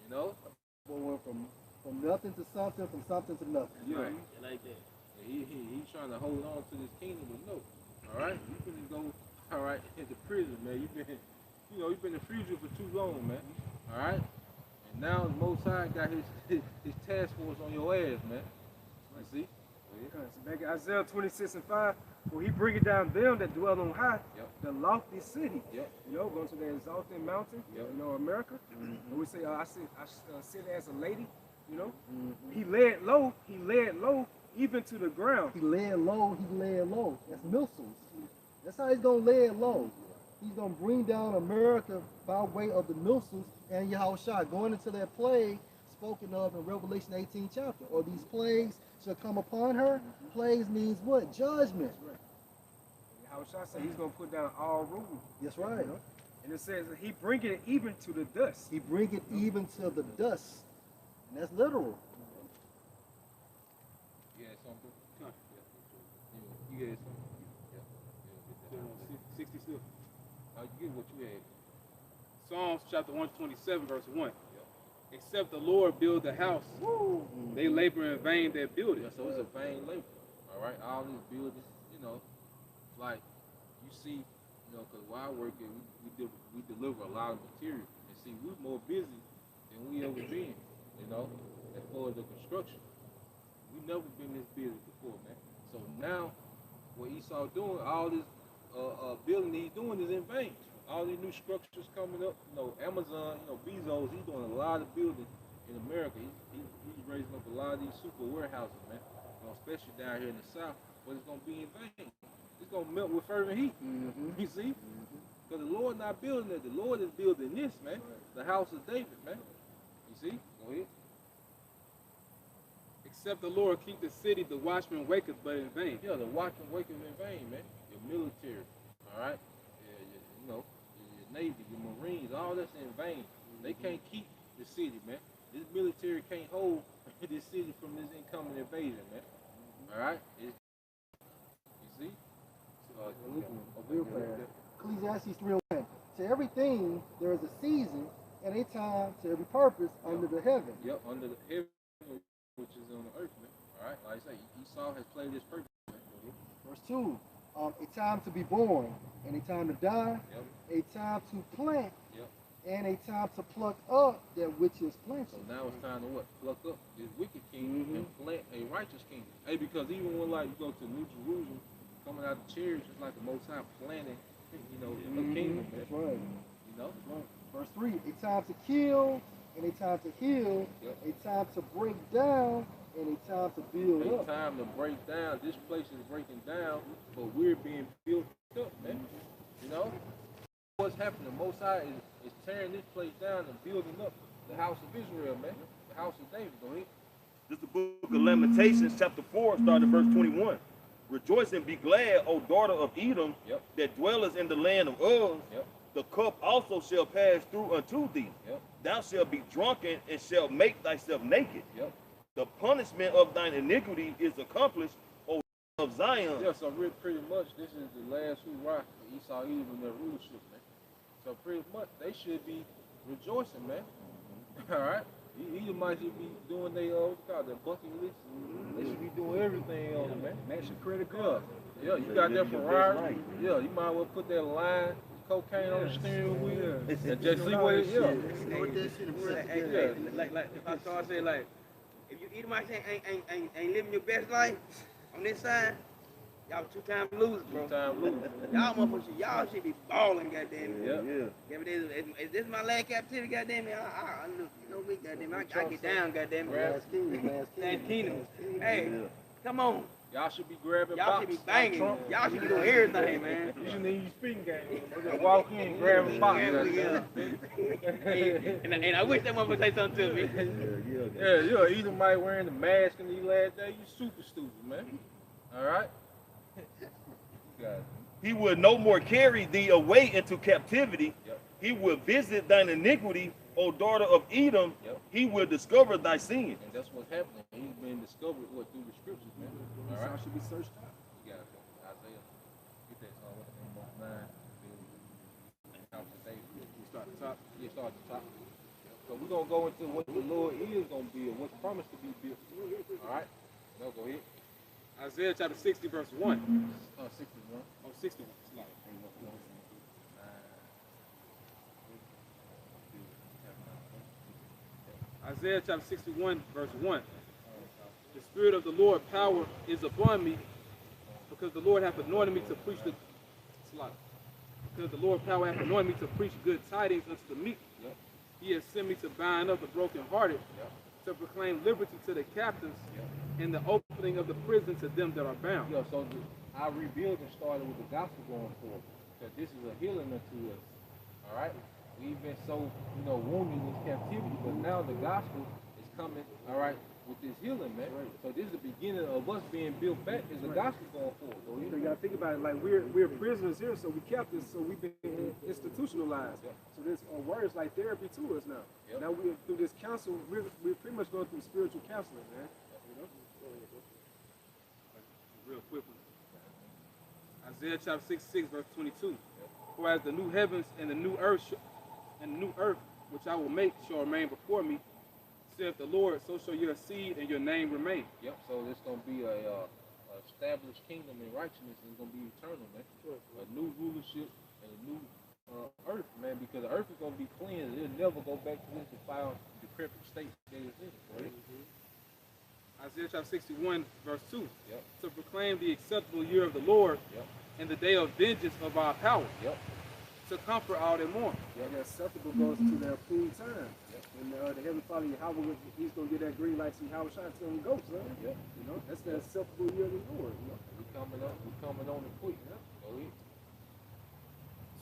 You know. Boy went from nothing to something, from something to nothing. Yeah. Right. Like that. He's trying to hold on to this kingdom, but no. All right, you finna go. All right, into prison, man. You've been a fugitive for too long, man. All right, and now the Most High got his task force on your ass, man. You see? So back in Isaiah 26:5, when he bring it down them that dwell on high, the lofty city. Going to the exalted mountain. America. And we say, I sit as a lady. He laid low, even to the ground. He laid low. That's missiles. That's how he's going to lay it low. He's going to bring down America by way of the missiles and Yahushua, going into that plague spoken of in Revelation 18 chapter. Or these plagues shall come upon her. Plagues means what? Judgment. Yahushua said he's going to put down all rule. That's right. And it says that he bring it even to the dust. He bring it even to the dust. And that's literal. You had something? You had something? 66. You get what you had. Psalms chapter 127, verse 1. Except the Lord build the house, they labor in vain that build it. So it's a vain labor. All right, all these buildings, like you see, because while I work here, we deliver a lot of material. And see, we're more busy than we ever been, as far as the construction. We never been this busy before, man. So now, what Esau doing, all this building he's doing is in vain. All these new structures coming up, Amazon, Bezos, he's doing a lot of building in America. He's raising up a lot of these super warehouses, man. Especially down here in the South, but it's gonna be in vain. It's gonna melt with fervent heat. You see? Because the Lord not building it. The Lord is building this, man. The house of David, man. You see? Go ahead. Except the Lord keep the city, the watchman waketh but in vain. Yeah, the watchman waketh in vain, man. Your military, all right? Your Navy, your Marines, all that's in vain. They can't keep the city, man. This military can't hold this city from this incoming invasion, man. All right? You see? Ecclesiastes 3:1. To everything there is a season and a time to every purpose under the heaven. Yep, under the heaven which is on the earth, man. All right, like I say, Esau has played his purpose, man. Verse 2, a time to be born, and a time to die, a time to plant, and a time to pluck up that which is planted. So now it's time to what? Pluck up this wicked kingdom and plant a righteous kingdom. Hey, because even when like you go to New Jerusalem, coming out the church, it's like the Most High planting, you know, a kingdom. That's right. You know? That's right. Verse 3, a time to kill, and a time to heal, a time to break down, and a time to build up. A time to break down. This place is breaking down, but we're being built up, man. You know? What's happening? The Most High is tearing this place down and building up the house of Israel, man. The house of David. Go ahead. This is the book of Lamentations, chapter 4, starting at verse 21. Rejoice and be glad, O daughter of Edom, that dwellest in the land of Uz. The cup also shall pass through unto thee. Thou shalt be drunken and shalt make thyself naked. The punishment of thine iniquity is accomplished, O of Zion. Yeah, so pretty much this is the last hoorah for Esau, Edom, and their rulership, man. So pretty much they should be rejoicing, man. All right? Edom might should be doing their bucket list. They should be doing everything on it, man. Match your credit card. Yeah, you got that Ferrari. Yeah, you might as well put that line cocaine on the steering wheel and just see what it is. Like if I start saying like, if you Edomites ain't living your best life on this side, y'all two-time losers, bro. Two-time losers. Y'all motherfuckers, y'all should be balling, goddamn it. Yeah. Is this my last captivity, goddamn it? I you know me, goddamn it. I get down, goddamn it. Last kingdom. Hey, come on. Y'all should be grabbing Y'all should be banging. Y'all should be doing everything, man. You should need your speaking game. Just walk in, grab a box. And I wish that motherfucker say something to me. Yeah, Edomite wearing the mask in the last day. You super stupid, man. All right? He will no more carry thee away into captivity. He will visit thine iniquity, O daughter of Edom. He will discover thy sin. And that's what's happening. He's been discovered through the scriptures, man. All right? Should be searched out. You got Isaiah. Get that song with the 9. House of David. You start at the top. Yeah, start at the top. So we're going to go into what the Lord is going to build, what's promised to be built. All right? No, go ahead. Isaiah chapter 60, verse 1. 61. Oh, 61. Isaiah chapter 61, verse 1. The Spirit of the Lord power is upon me, because the Lord hath anointed me to preach the Because the Lord power hath anointed me to preach good tidings unto the meek. He has sent me to bind up the brokenhearted, to proclaim liberty to the captives, and the opening of the prison to them that are bound. Yeah, so our rebuilding started with the gospel going forward. Because this is a healing unto us. All right? We've been so, wounded in this captivity, but now the gospel is coming, all right, with this healing, man. So this is the beginning of us being built back as the gospel going forward. So you gotta think about it, like we're prisoners here, so we captives, so we've been institutionalized. So this words like therapy to us now. Now we through this counsel, we're pretty much going through spiritual counseling, man. Real quick one. Isaiah chapter 66, verse 22. For as the new heavens and the new earth which I will make shall remain before me, saith the Lord, so shall your seed and your name remain. Yep, so it's going to be a established kingdom in righteousness, and it's going to be eternal, man. A new rulership and a new earth, man, because the earth is going to be cleansed. It'll never go back to this defiled, decrepit state that it's in, right? Isaiah chapter 61, verse 2. To proclaim the acceptable year of the Lord and the day of vengeance of our power. To comfort all that mourn. The acceptable goes to their approved time. And the Heavenly Father, he's going to get that green light, see how it's trying to tell him go, son. That's the acceptable year of the Lord. We're coming on it quick. Go ahead.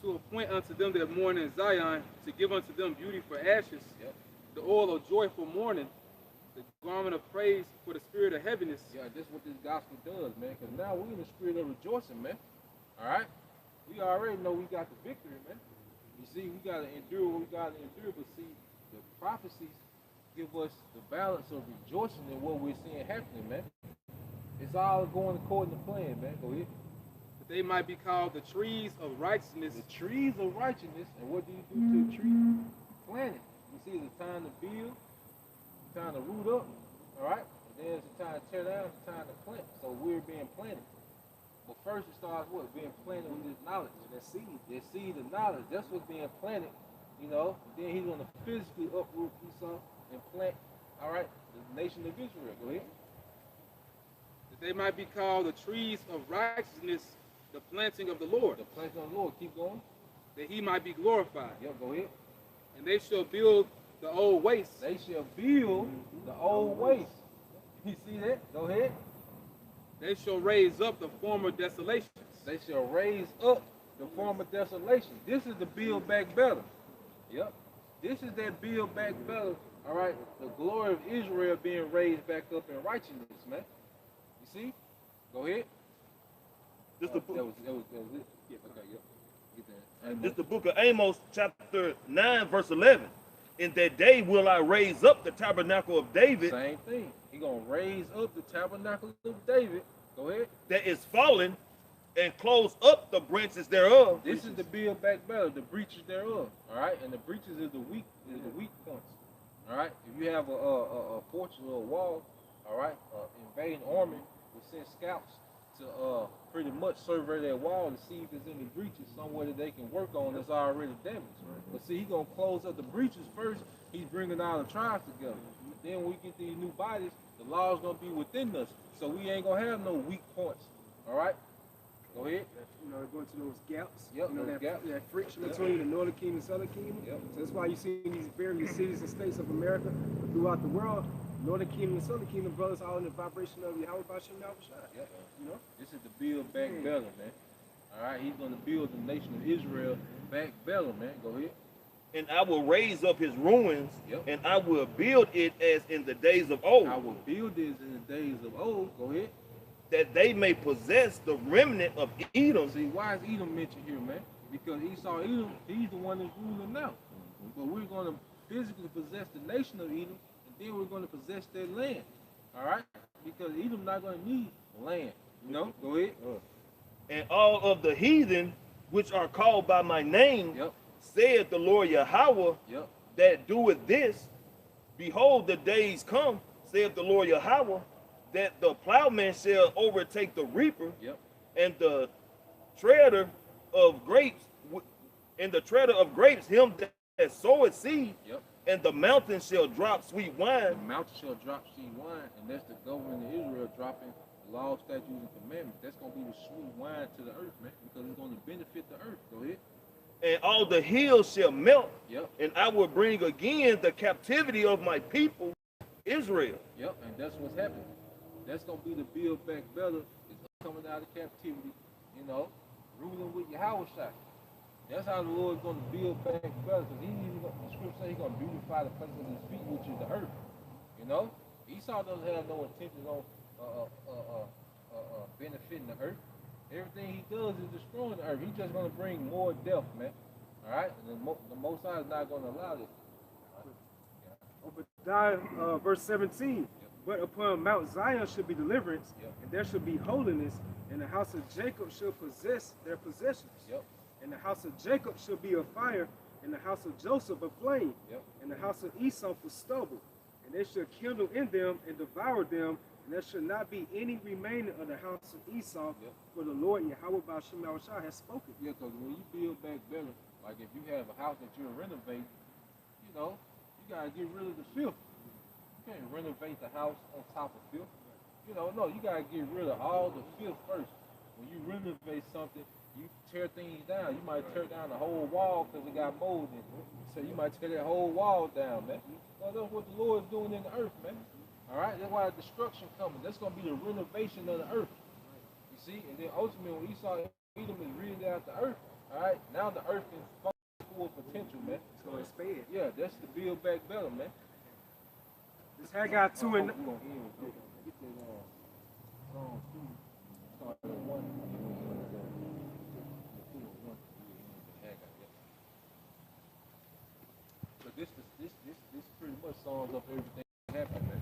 To appoint unto them that mourn in Zion, to give unto them beauty for ashes, the oil of joy for mourning, the garment of praise for the spirit of heaviness. Yeah, this is what this gospel does, man, because now we're in the spirit of rejoicing, man. All right? We already know we got the victory, man. You see, we got to endure what we got to endure, but see, the prophecies give us the balance of rejoicing in what we're seeing happening, man. It's all going according to plan, man. Go ahead. That they might be called the trees of righteousness. The trees of righteousness. And what do you do to a tree? You plant it. You see, it's time to build, time to root up, all right? then it's the time to tear down, it's the time to plant. So we're being planted. But first it starts with being planted with this knowledge. That seed of knowledge, that's what's being planted, you know. Then he's gonna physically uproot Esau and plant, all right, the nation of Israel. Go ahead. That they might be called the trees of righteousness, the planting of the Lord. The planting of the Lord, keep going. That he might be glorified. Yep, go ahead. And they shall build the old waste. They shall build the old waste. You see that? Go ahead. They shall raise up the former desolations. They shall raise up the former desolation. This is the build back better. Yep. This is that build back better. All right. The glory of Israel being raised back up in righteousness, man. You see? Go ahead. This that was it. Yeah, okay, yep. Get that. This is the book of Amos, chapter 9, verse 11. In that day will I raise up the tabernacle of David. Same thing. He's going to raise up the tabernacle of David. Go ahead. That is fallen, and close up the branches thereof. This is the build back better, the breaches thereof. All right, and the breaches is the weak points. All right, if you have a fortress or a wall, all right, invading army will send scouts to pretty much survey that wall to see if there's any breaches somewhere that they can work on that's already damaged. But see, he's gonna close up the breaches first. He's bringing all the tribes together. Then when we get these new bodies, the law is gonna be within us, so we ain't gonna have no weak points. All right, go ahead. You know, going to those gaps. Yep, you know, those gaps. that friction between the northern kingdom and southern kingdom. Yep. So that's why you see in these various cities and states of America throughout the world, northern kingdom and southern kingdom brothers all in the vibration of Yahweh Bashim Yahushua. Yep. You know? This is the build back better, man. All right, he's gonna build the nation of Israel back better, man. Go ahead. And I will raise up his ruins, Yep. and I will build it as in the days of old. I will build this in the days of old. Go ahead. That they may possess the remnant of Edom. See, why is Edom mentioned here, man? Because Esau, Edom, he's the one that's ruling now. But we're going to physically possess the nation of Edom, and then we're going to possess their land. All right? Because Edom not going to need land. You know? Go ahead. And all of the heathen which are called by my name, Yep. said the Lord Yahweh, Yep. that doeth this. Behold, the days come, saith the Lord Yahweh, that the plowman shall overtake the reaper, Yep. and the treader of grapes, him that soweth seed, Yep. and the mountain shall drop sweet The wine. mountain shall drop seed wine, and that's the government of Israel dropping law, statutes, and commandments. That's going to be the sweet wine to the earth, man, because it's going to benefit the earth. Go ahead. And all the hills shall melt, Yep. and I will bring again the captivity of my people, Israel. Yep, and that's what's happening. That's gonna be the build back better. It's coming out of captivity, you know, ruling with Yahweh shot. That's how the Lord's gonna build back better, because the scripture says he's gonna beautify the place of his feet, which is the earth. You know, Esau doesn't have no intention on benefiting the earth. Everything he does is destroying the earth. He's just gonna bring more death, man. All right, and the Most High is not gonna allow this. Obadiah, verse 17. But upon Mount Zion should be deliverance, Yep. and there should be holiness, and the house of Jacob shall possess their possessions. Yep. And the house of Jacob shall be a fire, and the house of Joseph a flame, Yep. and the house of Esau for stubble. And they shall kindle in them and devour them, and there shall not be any remaining of the house of Esau, Yep. for the Lord Yahweh Bashim Yahushua has spoken. Yeah, because when you build back better, like if you have a house that you're renovating, you know, you gotta get rid of the filth. You can't renovate the house on top of filth. You know, no, you gotta get rid of all the filth first. When you renovate something, you tear things down. You might tear down the whole wall because it got mold in it. So you might tear that whole wall down, man. Well, that's what the Lord is doing in the earth, man. All right, that's why the destruction coming. That's gonna be the renovation of the earth. You see, and then ultimately when Esau and Edom is reading out the earth, all right, now the earth is full of potential, man. It's going to expand. Yeah, that's the build back better, man. This Haggai 2 and We're gonna end with this. Get that Psalm 2, start at 1, and then we'll end with the 2 and 1, we'll end with Haggai, yeah. But this pretty much sums up everything that happened, man.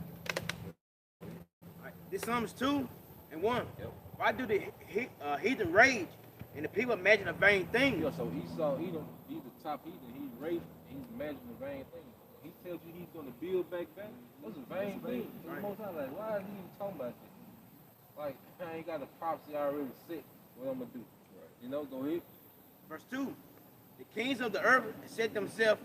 This Psalms 2 and 1. Yep. Why do the heathen rage and the people imagine a vain thing? Yeah, so Esau, Edom, he's the top heathen, he's raging, he's imagining vain things. he tells you he's gonna build back better. Those are vain things. The Most High, like, why is he even talking about this? Like, I ain't got the prophecy already set. What I'm gonna do? You know, go ahead. Verse 2. The kings of the earth set themselves,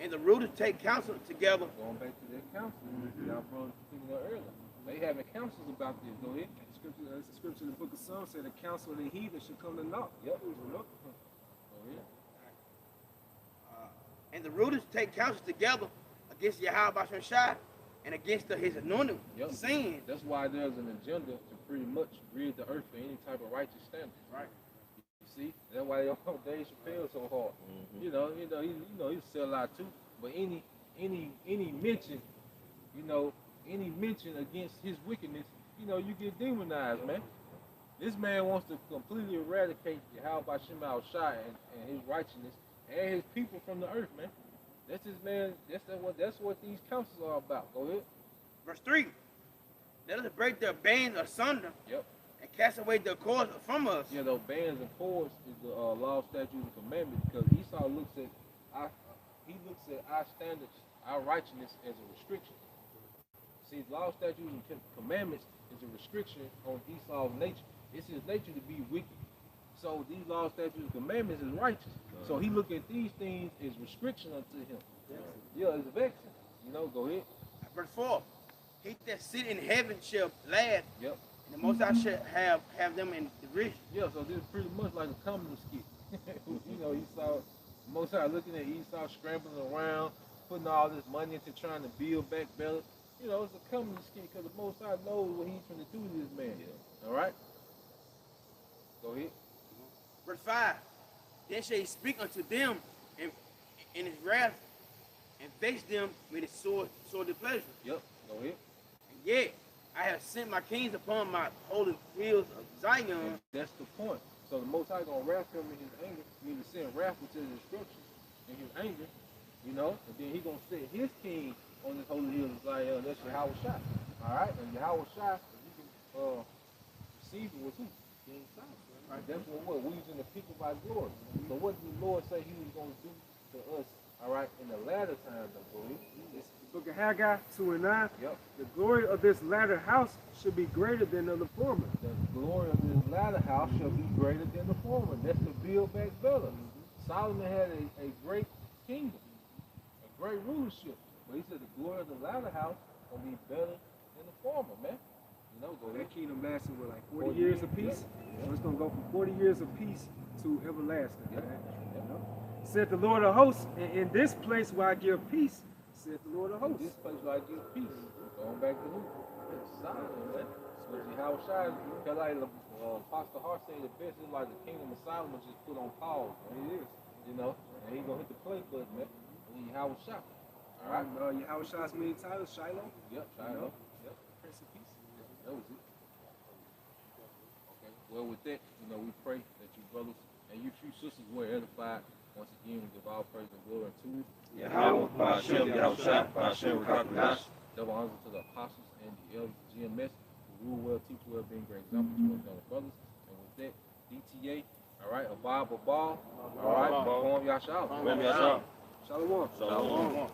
and the rulers take counsel together. Going back to their council, y'all brought speaking of earlier. They having councils about this. Go ahead. Scripture in the book of Psalms said the counsel of the heathen should come to naught. Yep. Go ahead. And the rulers take counsel together against Yahweh Shai and against his anointed, saying. That's why there's an agenda to pretty much rid the earth of any type of righteous standard. Right. You see, that's why Dave Chappelle so hard. He sell out too. But any mention, any mention against his wickedness, you get demonized, man. This man wants to completely eradicate Yahweh Shema Shai and his righteousness and his people from the earth, man. That's his man. That's what these councils are about. Go ahead. Verse 3. Let us break their bands asunder. Yep. And cast away their cords from us. Yeah, those bands and cords is the law, statutes, and commandments, because Esau looks at our standards, our righteousness as a restriction. See, law, statutes, and commandments is a restriction on Esau's nature. It's his nature to be wicked. So these law, statutes, and commandments is righteous. So he look at these things as restriction unto him. Yeah, it's vexing. Go ahead. Verse 4. He that sit in heaven shall laugh. Yep. And the Most High shall have them in derision. Yeah, so this is pretty much like a comedy skit. Esau, Most High looking at Esau scrambling around, putting all this money into trying to build back better. It's a comedy skit because the Most High knows what he's trying to do to this man. Yeah. All right? Go ahead. Verse 5. Then shall he speak unto them in his wrath and vex them with his sore displeasure. Yep. Go ahead. And yet, I have sent my kings upon my holy fields of Zion. And that's the point. So the Most High gonna wrath him in his anger. He to send wrath into his destruction in his anger, and then he gonna set his king on this holy hill of Zion. That's Yahweh Shai. All right, and Yahweh Shai, if you can receive it, was who? King Solomon. Right? That's what we using the people by glory. So what did the Lord say he was gonna do to us? All right, in the latter times, I believe. Book of Haggai 2:9. Yep. The glory of this latter house should be greater than of the former. The glory of this latter house shall be greater than the former. That's to build back better. Solomon had a great kingdom, a great rulership. But he said the glory of the latter house will be better than the former, man. Go ahead. That kingdom lasted with like 40 years of peace. Yeah. So it's gonna go from 40 years of peace to everlasting. Yep. Said the Lord of hosts, in this place where I give peace, said the Lord of hosts. This place where I give peace. Going back to who? Solomon, man. So Yahweh Shai, like Apostle Hart said, the best is like the kingdom of Solomon just put on pause. And it is, and he gonna hit the play button, man. And Yahweh Shai. All right. Yahweh Shai's many titles, Shiloh. Yep, Shiloh. Yep. Prince of Peace. That was it. Okay. Well, with that, we pray that you brothers and you few sisters were edified. Once again, we give all praise and glory to Yahweh, Ba'ashem, Yahweh Shai, Ba'ashem, Rakadash. Double honors to the apostles and the elders, GMS, who rule well, teach well, being great example to us other brothers. And with that, DTA, all right, Abba Ball, all right, Shalom Yashal. Shalom. Shalom. Shalom.